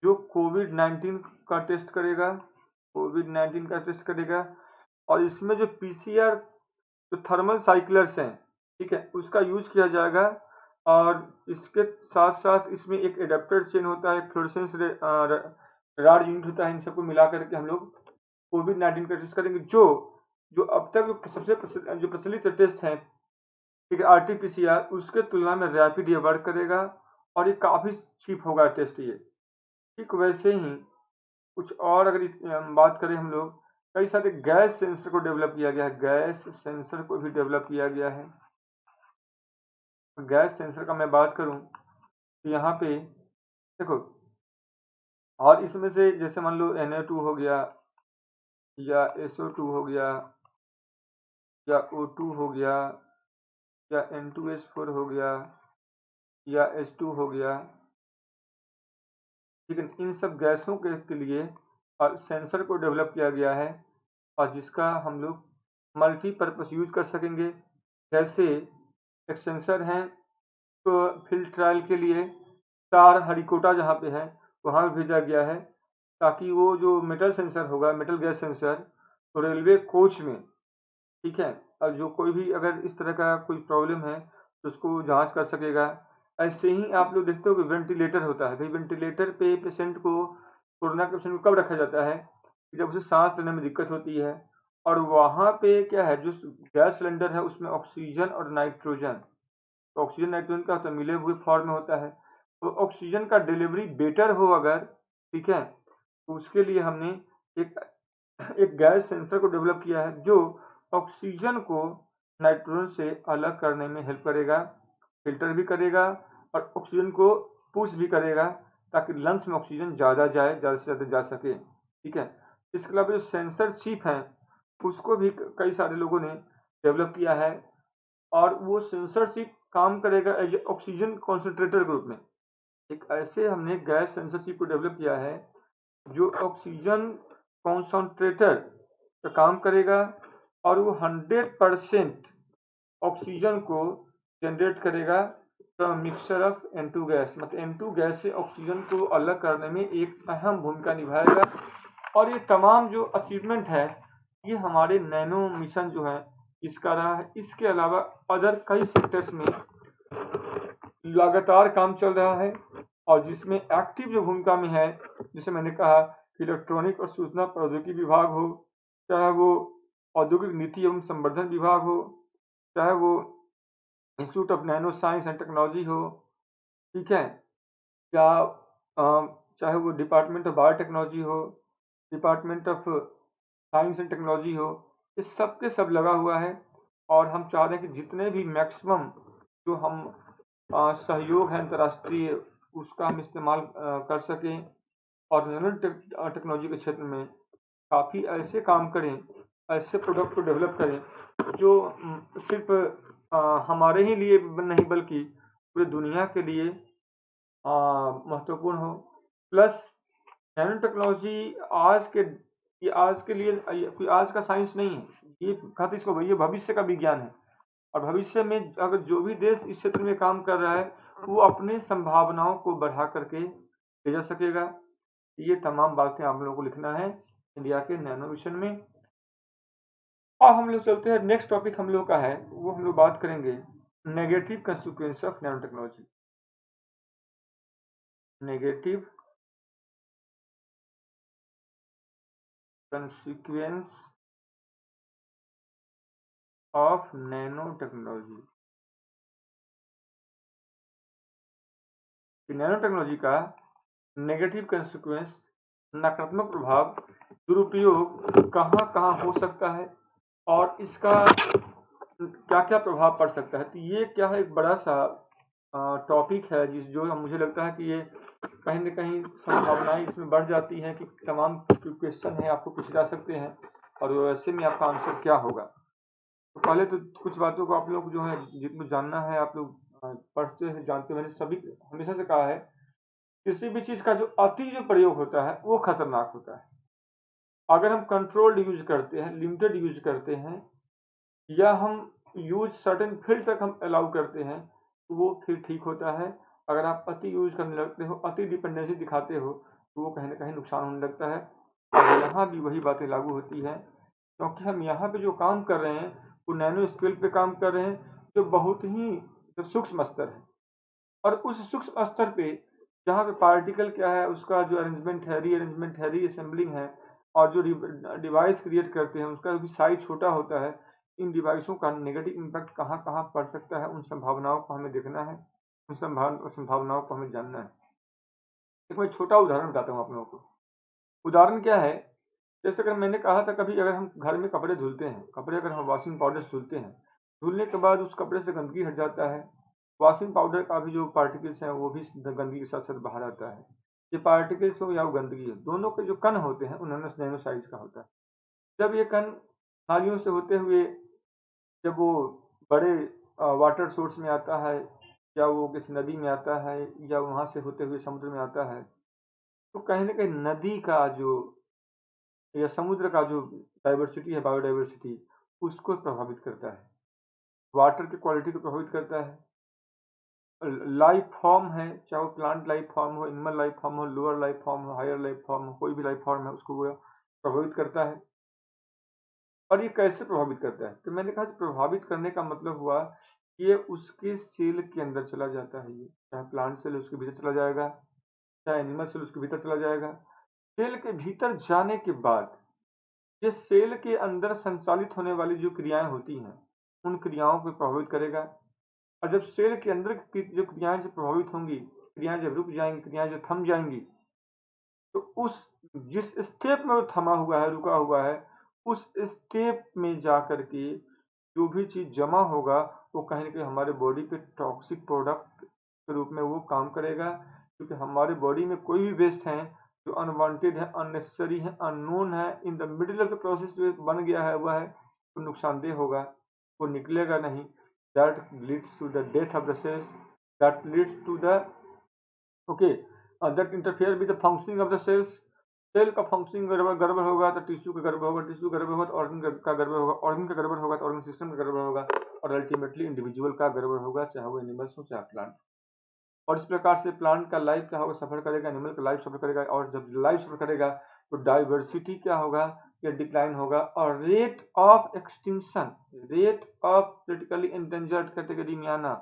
जो कोविड-19 का टेस्ट करेगा, कोविड-19 का टेस्ट करेगा। और इसमें जो पीसीआर जो थर्मल साइक्लर्स हैं, ठीक है, उसका यूज किया जाएगा और इसके साथ साथ इसमें एक एडेप्टर चेन होता है, फ्लोरेसेंस राड यूनिट होता है, इन सबको मिला करके हम लोग कोविड-19 का टेस्ट करेंगे। जो अब तक सबसे जो प्रचलित टेस्ट है, ठीक है, आरटी-पीसीआर, उसके तुलना में रैपिड ये वर्क करेगा और ये काफ़ी चीप होगा टेस्ट ये। ठीक वैसे ही कुछ और अगर बात करें हम लोग, कई सारे गैस सेंसर को डेवलप किया गया है, गैस सेंसर को भी डेवलप किया गया है। गैस सेंसर का मैं बात करूं तो यहाँ पे देखो, और इसमें से जैसे मान लो Na2 हो गया या SO2 हो गया या O2 हो गया या N2S4 हो गया या H2 हो गया, ठीक है, इन सब गैसों के लिए और सेंसर को डेवलप किया गया है और जिसका हम लोग मल्टीपर्पस यूज कर सकेंगे। जैसे एक सेंसर हैं तो फील्ड ट्रायल के लिए सार हरिकोटा जहाँ पे है वहाँ भी भेजा गया है, ताकि वो जो मेटल सेंसर होगा, मेटल गैस सेंसर, तो रेलवे कोच में, ठीक है, और जो कोई भी अगर इस तरह का कोई प्रॉब्लम है तो उसको जांच कर सकेगा। ऐसे ही आप लोग देखते हो कि वेंटिलेटर होता है, भाई वेंटिलेटर पे पेशेंट को, कोरोना के पेशेंट को कब रखा जाता है, जब उसे सांस लेने में दिक्कत होती है, और वहाँ पे क्या है, जो गैस सिलेंडर है उसमें ऑक्सीजन और नाइट्रोजन, तो ऑक्सीजन नाइट्रोजन का तो मिले हुए फॉर्म में होता है, तो ऑक्सीजन का डिलीवरी बेटर हो अगर, ठीक है, तो उसके लिए हमने एक गैस सेंसर को डेवलप किया है जो ऑक्सीजन को नाइट्रोजन से अलग करने में हेल्प करेगा, फिल्टर भी करेगा और ऑक्सीजन को पुश भी करेगा, ताकि लंग्स में ऑक्सीजन ज़्यादा जाए, ज़्यादा से ज़्यादा जा सके। ठीक है, इसके अलावा जो सेंसर चिप हैं उसको भी कई सारे लोगों ने डेवलप किया है और वो सेंसर चिप काम करेगा एज ऑक्सीजन कॉन्सेंट्रेटर के रूप में। एक ऐसे हमने गैस सेंसर चिप को डेवलप किया है जो ऑक्सीजन कॉन्सेंट्रेटर का काम करेगा और वो 100% ऑक्सीजन को जनरेट करेगा from mixture of N2 gas, मतलब N2 गैस से ऑक्सीजन को अलग करने में एक अहम भूमिका निभाएगा। और ये तमाम जो अचीवमेंट है ये हमारे नैनो मिशन जो है इसका रहा है। इसके अलावा अदर कई सेक्टर्स में लगातार काम चल रहा है और जिसमें एक्टिव जो भूमिका में है, जैसे मैंने कहा कि इलेक्ट्रॉनिक और सूचना प्रौद्योगिकी विभाग हो, चाहे वो औद्योगिक नीति एवं संवर्धन विभाग हो, चाहे वो institute of nano science and technology हो, ठीक है, या चाहे वो डिपार्टमेंट ऑफ बायोटेक्नोलॉजी हो, department of science and technology हो, ये सब के सब लगा हुआ है। और हम चाह रहे हैं कि जितने भी मैक्सिमम जो हम सहयोग है अंतर्राष्ट्रीय, उसका हम इस्तेमाल कर सकें और नैनो टेक्नोलॉजी के क्षेत्र में काफ़ी ऐसे काम करें, ऐसे प्रोडक्ट को डेवलप करें जो सिर्फ हमारे ही लिए नहीं बल्कि पूरी दुनिया के लिए महत्वपूर्ण हो। प्लस नैनो टेक्नोलॉजी आज के लिए कोई आज का साइंस नहीं है, ये कहते इसको, ये भविष्य का विज्ञान है। और भविष्य में अगर जो भी देश इस क्षेत्र में काम कर रहा है वो अपने संभावनाओं को बढ़ा करके ले जा सकेगा। ये तमाम बातें आप लोगों को लिखना है इंडिया के नैनो मिशन में। और हम लोग चलते हैं, नेक्स्ट टॉपिक हम लोग का है, वो हम लोग बात करेंगे negative consequence of nano technology. Negative consequence of nano technology. Nano technology का नेगेटिव कंसिक्वेंस, नकारात्मक प्रभाव, दुरुपयोग कहाँ कहाँ हो सकता है और इसका क्या क्या प्रभाव पड़ सकता है। तो ये क्या है, एक बड़ा सा टॉपिक है जो मुझे लगता है कि ये कहीं ना कहीं संभावनाएं इसमें बढ़ जाती हैं कि तमाम क्वेश्चन है आपको पूछे जा सकते हैं और वैसे में आपका आंसर क्या होगा। तो पहले तो कुछ बातों को आप लोग जो है जिनको जानना है, आप लोग पढ़ते हैं, जानते हैं। मैंने सभी हमेशा से कहा है, किसी भी चीज़ का जो अति जो प्रयोग होता है वो खतरनाक होता है। अगर हम कंट्रोल्ड यूज करते हैं, लिमिटेड यूज करते हैं, या हम यूज सर्टेन फील्ड तक हम अलाउ करते हैं तो वो फिर ठीक होता है। अगर आप अति यूज करने लगते हो, अति डिपेंडेंसी दिखाते हो, तो वो कहीं ना कहीं नुकसान होने लगता है। और यहाँ भी वही बातें लागू होती हैं, क्योंकि हम यहाँ पे जो काम कर रहे हैं वो नैनो स्केल पे काम कर रहे हैं, जो बहुत ही सूक्ष्म स्तर है। और उस सूक्ष्म स्तर पे जहाँ पे पार्टिकल क्या है, उसका जो अरेंजमेंट है, रीअरेंजमेंट है, रीअसेंबलिंग है, और जो डिवाइस क्रिएट करते हैं उसका भी साइज छोटा होता है। इन डिवाइसों का नेगेटिव इम्पैक्ट कहाँ कहाँ पड़ सकता है, उन संभावनाओं को हमें देखना है, उन संभावनाओं को हमें जानना है। एक मैं छोटा उदाहरण बताता हूँ आप लोगों को। उदाहरण क्या है, जैसे अगर मैंने कहा था कभी अगर हम घर में कपड़े धुलते हैं, कपड़े अगर हम वॉशिंग पाउडर से धुलते हैं, धुलने के बाद उस कपड़े से गंदगी हट जाता है। वॉशिंग पाउडर का भी जो पार्टिकल्स हैं वो भी गंदगी के साथ साथ बाहर आता है। ये पार्टिकल्स हो या वो गंदगी हो, दोनों के जो कण होते हैं उन्होंने नैनो साइज का होता है। जब ये कण नालियों से होते हुए जब वो बड़े वाटर सोर्स में आता है, या वो किसी नदी में आता है, या वहाँ से होते हुए समुद्र में आता है, तो कहीं ना कहीं नदी का जो या समुद्र का जो डाइवर्सिटी है, बायोडाइवर्सिटी, उसको प्रभावित करता है, वाटर की क्वालिटी को प्रभावित करता है। लाइफ फॉर्म है, चाहे वो प्लांट लाइफ फॉर्म हो, एनिमल लाइफ फॉर्म हो, लोअर लाइफ फॉर्म हो, हायर लाइफ फॉर्म हो, कोई भी लाइफ फॉर्म है उसको वो प्रभावित करता है। और ये कैसे प्रभावित करता है, तो मैंने कहा प्रभावित करने का मतलब हुआ कि ये उसके सेल के अंदर चला जाता है। ये चाहे प्लांट सेल उसके भीतर चला जाएगा, चाहे एनिमल सेल उसके भीतर चला जाएगा। सेल के भीतर जाने के बाद ये सेल के अंदर संचालित होने वाली जो क्रियाएं होती हैं उन क्रियाओं को प्रभावित करेगा। और जब सेल के अंदर की जो क्रियाएं जब प्रभावित होंगी, क्रियाएं जब रुक जाएंगी, क्रियाएं जब थम जाएंगी, तो उस जिस स्टेप में वो थमा हुआ है, रुका हुआ है, उस स्टेप में जा करके जो भी चीज़ जमा होगा वो कहीं ना कहीं हमारे बॉडी पे टॉक्सिक प्रोडक्ट के रूप में वो काम करेगा। क्योंकि हमारे बॉडी में कोई भी वेस्ट है जो अनवांटेड है, अननेसेसरी है, अननोन है, in the middle of the process जो बन गया है वह है वो नुकसानदेह होगा, वो निकलेगा नहीं। That leads to the death of the cells, that leads to the okay that interfere with the functioning of the cells. Cell का फंक्शनिंग गड़बड़ होगा तो टिश्यू का गड़बड़ होगा, टिश्यू गड़बड़ होगा तो ऑर्गन का गड़बड़ होगा, ऑर्गन का गड़बड़ होगा तो ऑर्गन सिस्टम का गड़बड़ होगा, और अल्टीमेटली इंडिविजुअल का गड़बड़ होगा, चाहे वो एनिमल्स हो चाहे प्लांट। और इस प्रकार से प्लांट का लाइफ क्या होगा, सफर करेगा, एनिमल का लाइफ सफर करेगा, और जब लाइफ सफर करेगा तो डाइवर्सिटी क्या होगा, या डिक्लाइन होगा। और rate of extinction, rate of critically endangered category में आना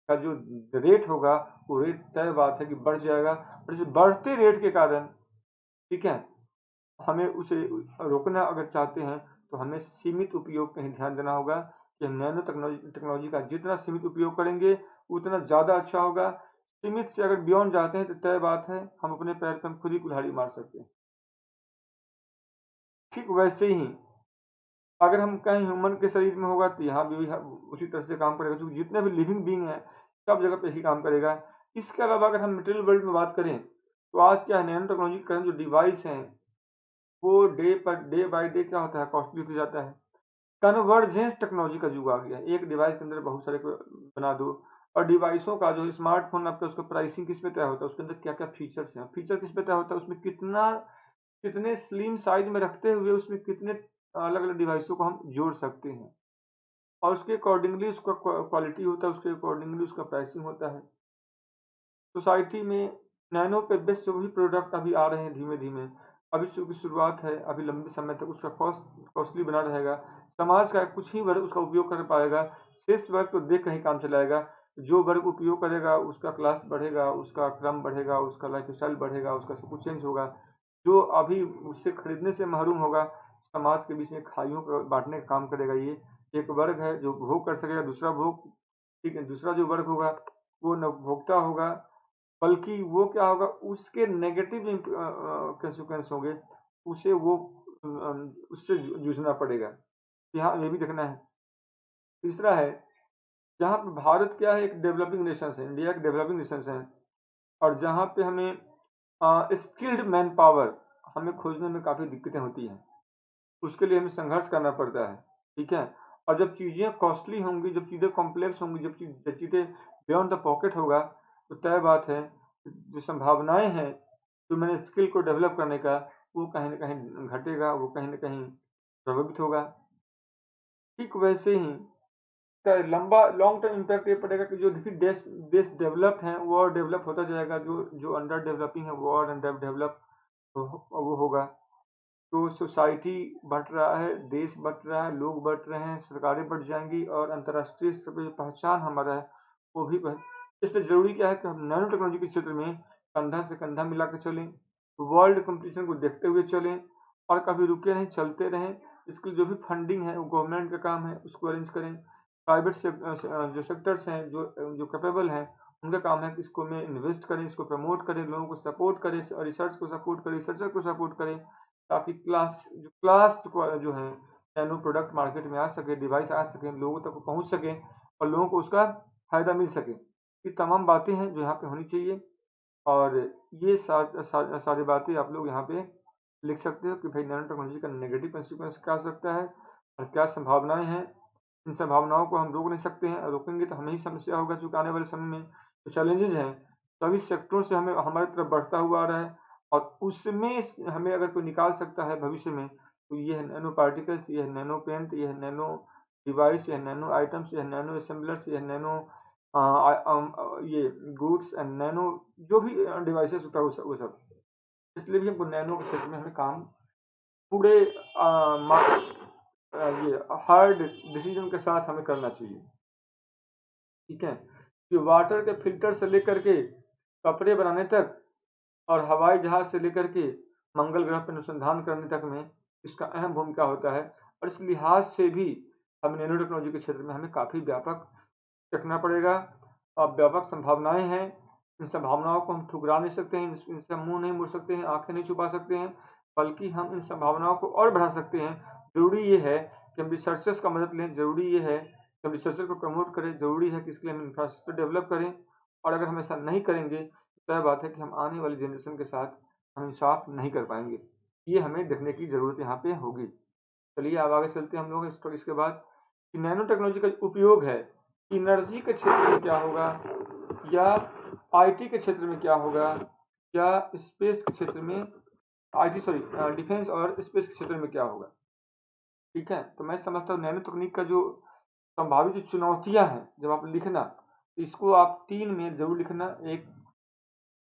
का जो रेट होगा वो रेट तय बात है कि बढ़ जाएगा। और इस बढ़ते रेट के कारण, ठीक है, हमें उसे रोकना अगर चाहते हैं तो हमें सीमित उपयोग कहीं ध्यान देना होगा। कि हम नैनो टेक्नोलॉजी का जितना सीमित उपयोग करेंगे उतना ज़्यादा अच्छा होगा। सीमित से अगर बियॉन्ड जाते हैं तो तय बात है हम अपने पैर पर हम खुद ही कुल्हाड़ी मार सकते हैं। ठीक वैसे ही अगर हम कहीं ह्यूमन के शरीर में होगा तो यहाँ भी उसी तरह से काम करेगा, क्योंकि जितने भी लिविंग बीइंग हैं सब जगह पे ही काम करेगा। इसके अलावा अगर हम मटेरियल वर्ल्ड में बात करें तो आज क्या है, नैनो टेक्नोलॉजी के कारण जो डिवाइस हैं वो डे बाय डे क्या होता है, कॉस्टली होता जाता है। कन्वर्जेंस टेक्नोलॉजी का युग आ गया है। एक डिवाइस के अंदर बहुत सारे को बना दो, और डिवाइसों का जो स्मार्टफोन आपका उसका प्राइसिंग किस पे तय होता है, उसके अंदर क्या क्या फीचर्स हैं, फीचर किस पे तय होता है, उसमें कितना कितने स्लिम साइज में रखते हुए उसमें कितने अलग अलग डिवाइसों को हम जोड़ सकते हैं, और उसके अकॉर्डिंगली उसका क्वालिटी होता है, उसके अकॉर्डिंगली उसका प्राइसिंग होता है। सोसाइटी में नैनो पे बेस्ड जो भी प्रोडक्ट अभी आ रहे हैं धीमे धीमे, अभी चूंकि शुरुआत है, अभी लंबे समय तक उसका कॉस्टली बना रहेगा। समाज का कुछ ही वर्ग उसका उपयोग कर पाएगा, शेष वर्ग तो देख कहीं काम चलाएगा। जो वर्ग उपयोग करेगा उसका क्लास बढ़ेगा, उसका क्रम बढ़ेगा, उसका लाइफ स्टाइल बढ़ेगा, उसका सब कुछ चेंज होगा। जो अभी उससे खरीदने से महरूम होगा, समाज के बीच में खाइयों को बांटने का काम करेगा। ये एक वर्ग है जो भोग कर सकेगा, दूसरा भोग, ठीक है, दूसरा जो वर्ग होगा वो न भोक्ता होगा, बल्कि वो क्या होगा, उसके नेगेटिव कंसिक्वेंस होंगे, उसे वो उससे जूझना पड़ेगा। यहाँ ये भी देखना है। तीसरा है, जहाँ पे भारत क्या है, एक डेवलपिंग नेशन है, इंडिया एक डेवलपिंग नेशन है, और जहाँ पे हमें स्किल्ड मैन पावर हमें खोजने में काफ़ी दिक्कतें होती हैं, उसके लिए हमें संघर्ष करना पड़ता है, ठीक है। और जब चीज़ें कॉस्टली होंगी, जब चीज़ें कॉम्प्लेक्स होंगी, जब चीज़ें बियॉन्ड द पॉकेट होगा, तो तय बात है जो संभावनाएं हैं जो मैंने स्किल को डेवलप करने का, वो कहीं ना कहीं घटेगा, वो कहीं ना कहीं प्रभावित होगा। ठीक वैसे ही का लंबा लॉन्ग टर्म इम्पैक्ट ये पड़ेगा कि जो देखिए देश देश डेवलप हैं वो और डेवलप होता जाएगा, जो जो अंडर डेवलपिंग है वो और अंडर डेवलप वो होगा। तो सोसाइटी बढ़ रहा है, देश बढ़ रहा है, लोग बढ़ रहे हैं, सरकारें बढ़ जाएंगी, और अंतर्राष्ट्रीय स्तर पर जो पहचान हमारा है वो भी बढ़। इसलिए ज़रूरी क्या है कि हम नैनो टेक्नोलॉजी के क्षेत्र में कंधा से कंधा मिला के चलें, वर्ल्ड कंपटीशन को देखते हुए चलें, और कभी रुके नहीं, चलते रहें। इसकी जो भी फंडिंग है वो गवर्नमेंट का काम है, उसको अरेंज करें। प्राइवेट से जो सेक्टर्स हैं जो जो कैपेबल हैं, उनका काम है कि इसको में इन्वेस्ट करें, इसको प्रमोट करें, लोगों को सपोर्ट करें, रिसर्च को सपोर्ट करें, रिसर्चर को सपोर्ट करें, ताकि क्लास जो है नैनो प्रोडक्ट मार्केट में आ सके, डिवाइस आ सके, लोगों तक पहुंच सके, और लोगों को उसका फायदा मिल सके। ये तमाम बातें हैं जो यहाँ पे होनी चाहिए, और ये सारी बातें आप लोग यहाँ पे लिख सकते हो कि भाई नैनो टेक्नोलॉजी का नेगेटिव कंसिक्वेंस क्या हो सकता है और क्या संभावनाएं हैं। इन संभावनाओं को हम रोक नहीं सकते हैं, रोकेंगे तो हमें ही समस्या होगा, चूँकि आने वाले समय में जो चैलेंजेस हैं सभी सेक्टरों से हमें हमारी तरफ बढ़ता हुआ आ रहा है, और उसमें हमें अगर कोई निकाल सकता है भविष्य में तो ये है नैनो पार्टिकल्स, ये है नैनो पेंट, ये है नैनो डिवाइस, ये है नैनो आइटम्स, ये है नैनो असेंबलर्स, ये है नैनो ये गुड्स एंड नैनो जो भी डिवाइसेस होता है वो सब। इसलिए भी हमको नैनो के क्षेत्र में हमें काम पूरे ये हार्ड डिसीजन के साथ हमें करना चाहिए, ठीक है। कि वाटर के फिल्टर से लेकर के कपड़े बनाने तक, और हवाई जहाज से लेकर के मंगल ग्रह पर अनुसंधान करने तक में इसका अहम भूमिका होता है। और इस लिहाज से भी हमें नैनो टेक्नोलॉजी के क्षेत्र में हमें काफ़ी व्यापक रखना पड़ेगा, और व्यापक संभावनाएं हैं। इन संभावनाओं को हम ठुकरा नहीं सकते हैं, इनसे हम मुंह नहीं मोड़ सकते हैं, आंखें नहीं छुपा सकते हैं, बल्कि हम इन संभावनाओं को और बढ़ा सकते हैं। जरूरी ये है कि हम रिसर्चर्स का मदद लें, जरूरी ये है कि हम रिसर्चर को प्रमोट करें, जरूरी है कि इसके लिए हम इंफ्रास्ट्रक्चर डेवलप करें। और अगर हम ऐसा नहीं करेंगे तो तय बात है कि हम आने वाली जनरेशन के साथ हम इंसाफ नहीं कर पाएंगे। ये हमें देखने की ज़रूरत यहाँ पे होगी। चलिए अब आगे चलते हैं हम लोग इसके बाद कि नैनो टेक्नोलॉजी का उपयोग है एनर्जी के क्षेत्र में क्या होगा, या आईटी के क्षेत्र में क्या होगा, या स्पेस के क्षेत्र में डिफेंस और स्पेस के क्षेत्र में क्या होगा, ठीक है। तो मैं समझता हूँ नैनो तकनीक का जो संभावित जो चुनौतियां हैं, जब आप लिखना तो इसको आप 3 में जरूर लिखना। एक,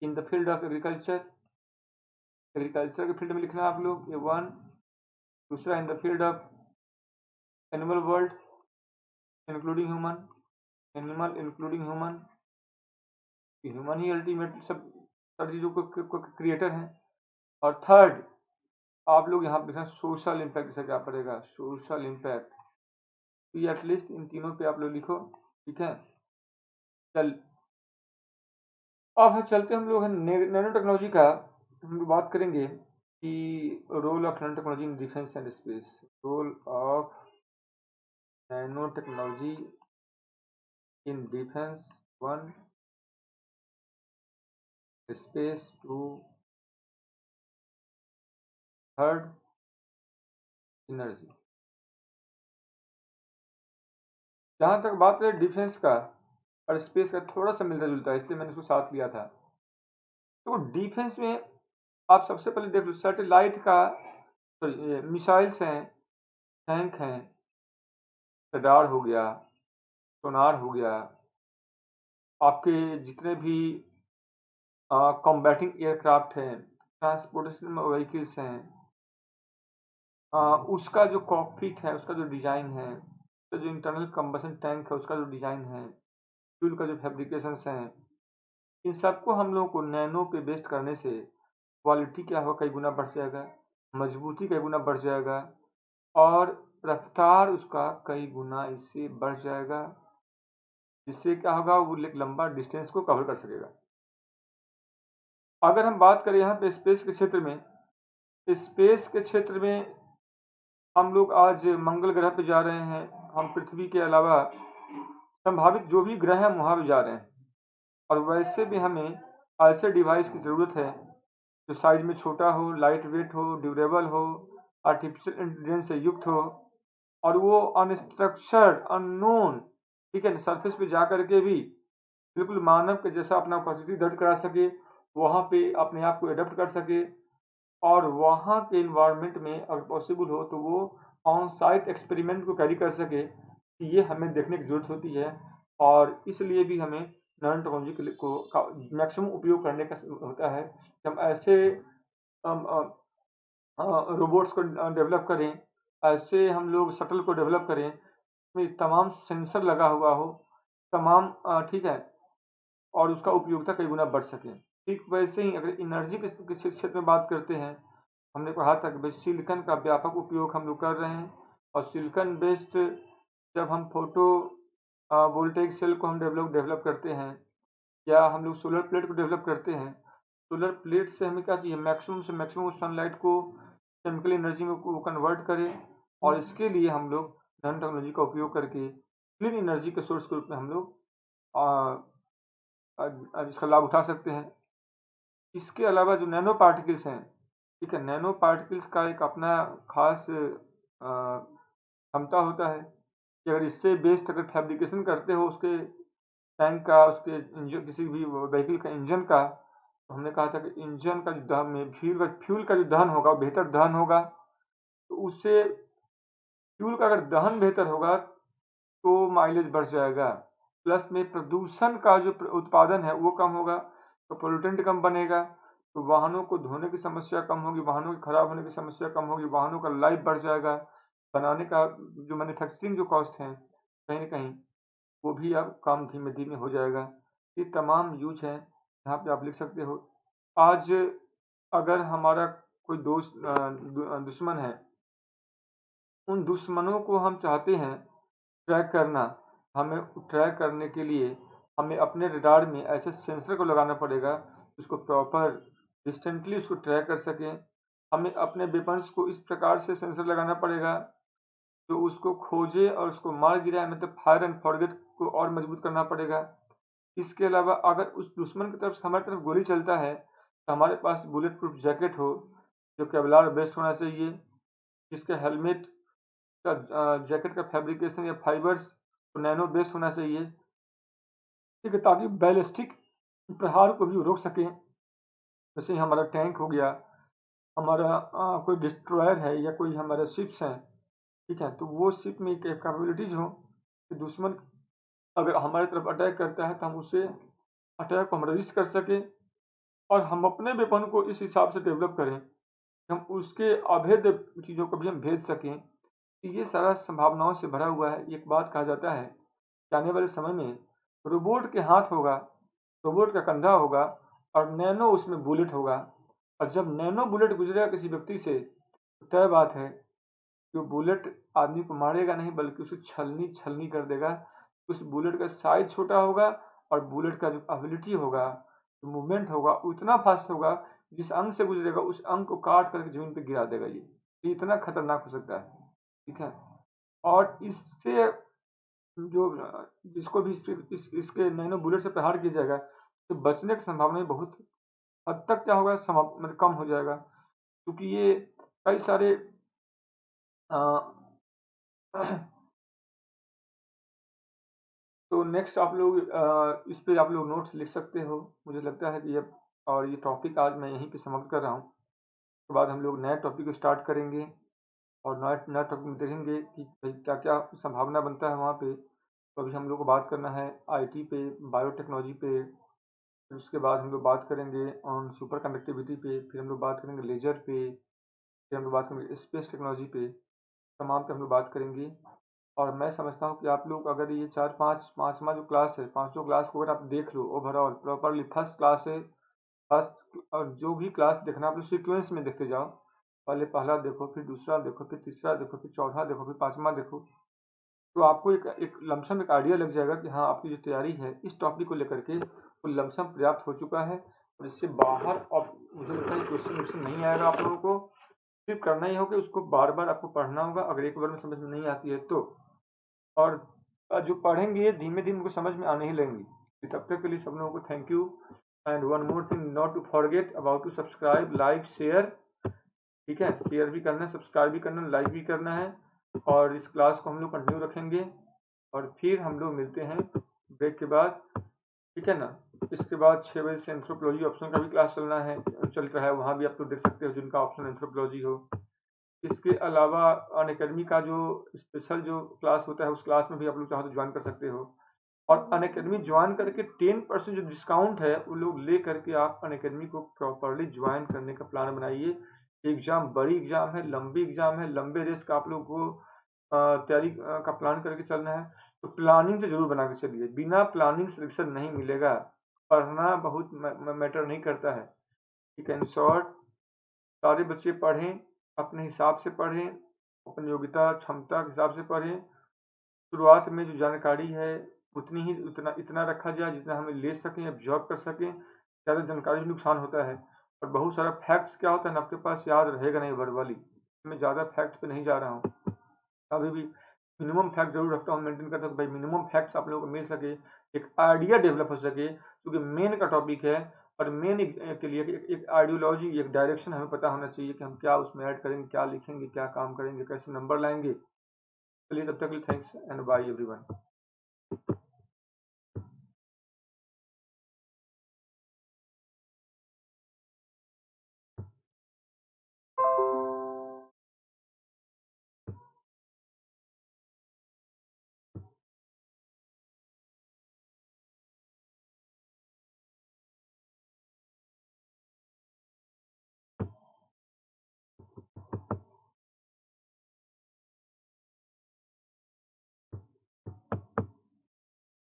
in the field of agriculture, agriculture के फील्ड में लिखना आप लोग, ये 1। दूसरा, in the field of animal world including human, animal including human, human he ultimate सब चीज़ों को क्रिएटर हैं। और थर्ड, आप लोग यहाँ पे लिखना सोशल इम्पैक्ट, जैसे क्या पड़ेगा, सोशल इम्पैक्ट, तो ये एटलीस्ट इन तीनों पे आप लोग लिखो, ठीक है। चल अब हम चलते हम लोग नैनो टेक्नोलॉजी का हम लोग बात करेंगे कि role of nano technology in defence and space. Role of nano technology in defence, one, space two, third energy. जहाँ तक बात है डिफेंस का और स्पेस का, थोड़ा सा मिलता जुलता है, इसलिए मैंने उसको साथ लिया था। तो डिफेंस में आप सबसे पहले देख लो, सैटेलाइट का, सॉरी, मिसाइल्स हैं, टैंक हैं, रडार हो गया, सोनार हो गया, आपके जितने भी कॉम्बैटिंग एयरक्राफ्ट हैं, ट्रांसपोर्टेशन व्हीकल्स हैं, उसका जो कॉकपिट है, उसका जो डिज़ाइन है, उसका जो इंटरनल कंबशन टैंक है, उसका जो डिज़ाइन है, फ्यूल का जो फैब्रिकेशंस हैं, इन सबको हम लोगों को नैनो पे बेस्ड करने से क्वालिटी क्या होगा, कई गुना बढ़ जाएगा, मजबूती कई गुना बढ़ जाएगा, और रफ्तार उसका कई गुना इससे बढ़ जाएगा, जिससे क्या होगा, वो एक लंबा डिस्टेंस को कवर कर सकेगा। अगर हम बात करें यहाँ पे स्पेस के क्षेत्र में, स्पेस के क्षेत्र में हम लोग आज मंगल ग्रह पे जा रहे हैं, हम पृथ्वी के अलावा संभावित जो भी ग्रह हैं वहाँ भी जा रहे हैं, और वैसे भी हमें ऐसे डिवाइस की ज़रूरत है जो साइज में छोटा हो, लाइट वेट हो, ड्यूरेबल हो, आर्टिफिशियल इंटेलिजेंस से युक्त हो, और वो अनस्ट्रक्चर्ड, अननोन, ठीक है, सरफेस पे जा करके भी बिल्कुल मानव के जैसा अपना उपस्थिति दर्ज करा सके, वहाँ पे अपने आप को एडप्ट कर सके, और वहाँ के इन्वायरमेंट में अगर पॉसिबल हो तो वो ऑन साइट एक्सपेरिमेंट को कैरी कर सके, ये हमें देखने की ज़रूरत होती है। और इसलिए भी हमें नैनो टेक्नोलॉजी के लिए को मैक्सिमम उपयोग करने का होता है कि हम ऐसे रोबोट्स को डेवलप करें, ऐसे हम लोग शटल को डेवलप करें, उसमें तमाम सेंसर लगा हुआ हो, तमाम ठीक है, और उसका उपयोगिता कई गुना बढ़ सके। ठीक वैसे ही अगर एनर्जी के क्षेत्र में बात करते हैं, हमने कहा था कि भाई सिलिकॉन का व्यापक उपयोग हम लोग कर रहे हैं, और सिलिकॉन बेस्ड जब हम फोटो वोल्टेइक सेल को हम डेवलप करते हैं, या हम लोग सोलर प्लेट को डेवलप करते हैं, सोलर प्लेट से हमें क्या चाहिए, मैक्सिमम से मैक्सिमम सनलाइट को केमिकल एनर्जी में को कन्वर्ट करें, और इसके लिए हम लोग नैनो टेक्नोलॉजी का उपयोग करके क्लीन एनर्जी के सोर्स के रूप में हम लोग इसका लाभ उठा सकते हैं। इसके अलावा जो नैनो पार्टिकल्स हैं, ठीक है, नैनो पार्टिकल्स का एक अपना खास क्षमता होता है कि अगर इससे बेस्ड अगर फैब्रिकेशन करते हो उसके टैंक का, उसके इंजन, किसी भी व्हीकल का इंजन का, तो हमने कहा था कि इंजन का जो दहन में फ्यूल का जो दहन होगा वो बेहतर दहन होगा, तो उससे फ्यूल का अगर दहन बेहतर होगा तो माइलेज बढ़ जाएगा, प्लस में प्रदूषण का जो उत्पादन है वो कम होगा, तो पोल्यूटेंट कम बनेगा, तो वाहनों को धोने की समस्या कम होगी, वाहनों के खराब होने की समस्या कम होगी, वाहनों का लाइफ बढ़ जाएगा, बनाने का जो मैन्युफैक्चरिंग जो कॉस्ट है कहीं ना कहीं वो भी अब काम धीमे धीमे हो जाएगा। ये तमाम यूज हैं, यहाँ पे आप लिख सकते हो। आज अगर हमारा कोई दोस्त दुश्मन है, उन दुश्मनों को हम चाहते हैं ट्रैक करना, हमें ट्रैक करने के लिए हमें अपने रडार में ऐसे सेंसर को लगाना पड़ेगा उसको प्रॉपर डिस्टेंटली उसको ट्रैक कर सकें। हमें अपने वेपन्स को इस प्रकार से सेंसर लगाना पड़ेगा जो उसको खोजे और उसको मार गिराए, मतलब फायर एंड फॉरगेट को और मजबूत करना पड़ेगा। इसके अलावा अगर उस दुश्मन की तरफ से हमारी तरफ गोली चलता है तो हमारे पास बुलेट प्रूफ जैकेट हो जो केवलार बेस्ड होना चाहिए, जिसका हेलमेट का जैकेट का फैब्रिकेशन या फाइबर्स तो नैनो बेस्ड होना चाहिए, ठीक है, ताकि बैलिस्टिक प्रहार को भी रोक सकें। जैसे हमारा टैंक हो गया, हमारा कोई डिस्ट्रॉयर है, या कोई हमारा शिप्स हैं, ठीक है, तो वो शिप में कैपेबिलिटीज हो कि दुश्मन अगर हमारी तरफ अटैक करता है तो हम उससे अटैक को हम रजिस्ट कर सकें, और हम अपने वेपन को इस हिसाब से डेवलप करें कि हम उसके अभेद्य चीज़ों को भी हम भेज सकें। तो ये सारा संभावनाओं से भरा हुआ है। एक बात कहा जाता है कि आने वाले समय में रोबोट के हाथ होगा, रोबोट का कंधा होगा, और नैनो उसमें बुलेट होगा, और जब नैनो बुलेट गुजरेगा किसी व्यक्ति से तो तय बात है जो बुलेट आदमी को मारेगा नहीं बल्कि उसे छलनी छलनी कर देगा। उस बुलेट का साइज छोटा होगा और बुलेट का जो एबिलिटी होगा, जो मूवमेंट होगा, वो इतना फास्ट होगा, जिस अंग से गुजरेगा उस अंग को काट करके जमीन पे गिरा देगा। ये इतना खतरनाक हो सकता है, ठीक है। और इससे जो जिसको भी इसके नैनो बुलेट से प्रहार किया जाएगा, तो बचने की संभावना बहुत हद तक क्या होगा, मतलब कम हो जाएगा, क्योंकि ये कई सारे अ, तो नेक्स्ट आप लोग इस पे आप लोग नोट्स लिख सकते हो। मुझे लगता है कि ये टॉपिक आज मैं यहीं पे समाप्त कर रहा हूँ। उसके बाद हम लोग नए टॉपिक को स्टार्ट करेंगे और नए नए टॉपिक में देखेंगे कि भाई क्या क्या संभावना बनता है वहाँ पे। तो अभी हम लोग को बात करना है आईटी पे, बायोटेक्नोलॉजी पे। फिर उसके बाद हम लोग बात करेंगे ऑन सुपर कंडक्टिविटी पे, फिर हम लोग बात करेंगे लेजर पे, फिर हम लोग बात करेंगे स्पेस टेक्नोलॉजी पे। तमाम पे हम लोग बात करेंगे। और मैं समझता हूँ कि आप लोग अगर ये पाँचवा जो क्लास है, पाँचों क्लास को अगर आप देख लो ओवरऑल प्रॉपरली, फर्स्ट क्लास है, फर्स्ट और जो भी क्लास देखना आप लोग सीक्वेंस में देखते जाओ। पहले पहला देखो, फिर दूसरा देखो, फिर तीसरा देखो, फिर चौथा देखो, फिर पाँचवा देखो। तो आपको एक लमसम एक आइडिया लग जाएगा कि हाँ, आपकी जो तैयारी है इस टॉपिक को लेकर के वो लमसम पर्याप्त हो चुका है। और इससे बाहर अब मुझे लगता है क्वेश्चन नहीं आएगा आप लोगों को। सिर्फ करना ही होगा, उसको बार बार आपको पढ़ना होगा अगर एक बार में समझ में नहीं आती है तो। और जो पढ़ेंगे धीमे धीमे उनको समझ में आने ही लगेंगी। तब तक के लिए सब लोगों को thank you. And one more thing, not to forget about to subscribe, like, share. ठीक है, शेयर भी करना है, सब्सक्राइब भी करना है, लाइक भी करना है। और इस क्लास को हम लोग कंटिन्यू रखेंगे और फिर हम लोग मिलते हैं ब्रेक के बाद, ठीक है ना। इसके बाद 6 बजे से एंथ्रोपोलॉजी ऑप्शन का भी क्लास चल रहा है, वहाँ भी आप लोग देख सकते हो जिनका ऑप्शन एंथ्रोपोलॉजी हो। इसके अलावा अनअकैडमी का जो स्पेशल जो क्लास होता है उस क्लास में भी आप लोग चाहो तो ज्वाइन कर सकते हो। और अनअकैडमी ज्वाइन करके 10% जो डिस्काउंट है वो लोग ले करके आप अनअकैडमी को प्रॉपरली ज्वाइन करने का प्लान बनाइए। एग्जाम बड़ी एग्जाम है, लंबी एग्जाम है, लंबे रेस का आप लोग को तैयारी का प्लान करके चलना है। तो प्लानिंग तो जरूर बना के चलिए, बिना प्लानिंग सिलेक्शन नहीं मिलेगा। पढ़ना बहुत मैटर नहीं करता है, ठीक है। इन शॉर्ट, सारे बच्चे पढ़ें, अपने हिसाब से पढ़ें, अपनी योग्यता क्षमता के हिसाब से पढ़ें। शुरुआत में जो जानकारी है उतनी ही इतना रखा जाए जितना हमें ले सकें, एब्जॉर्ब कर सकें। ज़्यादा जानकारी में नुकसान होता है। और बहुत सारा फैक्ट्स क्या होता है ना, आपके पास याद रहेगा नहीं वर्बली। मैं ज़्यादा फैक्ट्स पे नहीं जा रहा हूँ, अभी भी मिनिमम फैक्ट जरूर रखता हूँ, मेंटेन करता हूँ भाई मिनिमम फैक्ट्स आप लोगों को मिल सके, एक आइडिया डेवलप हो सके, क्योंकि मेन का टॉपिक है। और मेन के लिए एक आइडियोलॉजी, एक डायरेक्शन हमें पता होना चाहिए कि हम क्या उसमें ऐड करेंगे, क्या लिखेंगे, क्या काम करेंगे, कैसे नंबर लाएंगे। चलिए तब तक के लिए थैंक्स एंड बाय एवरीवन।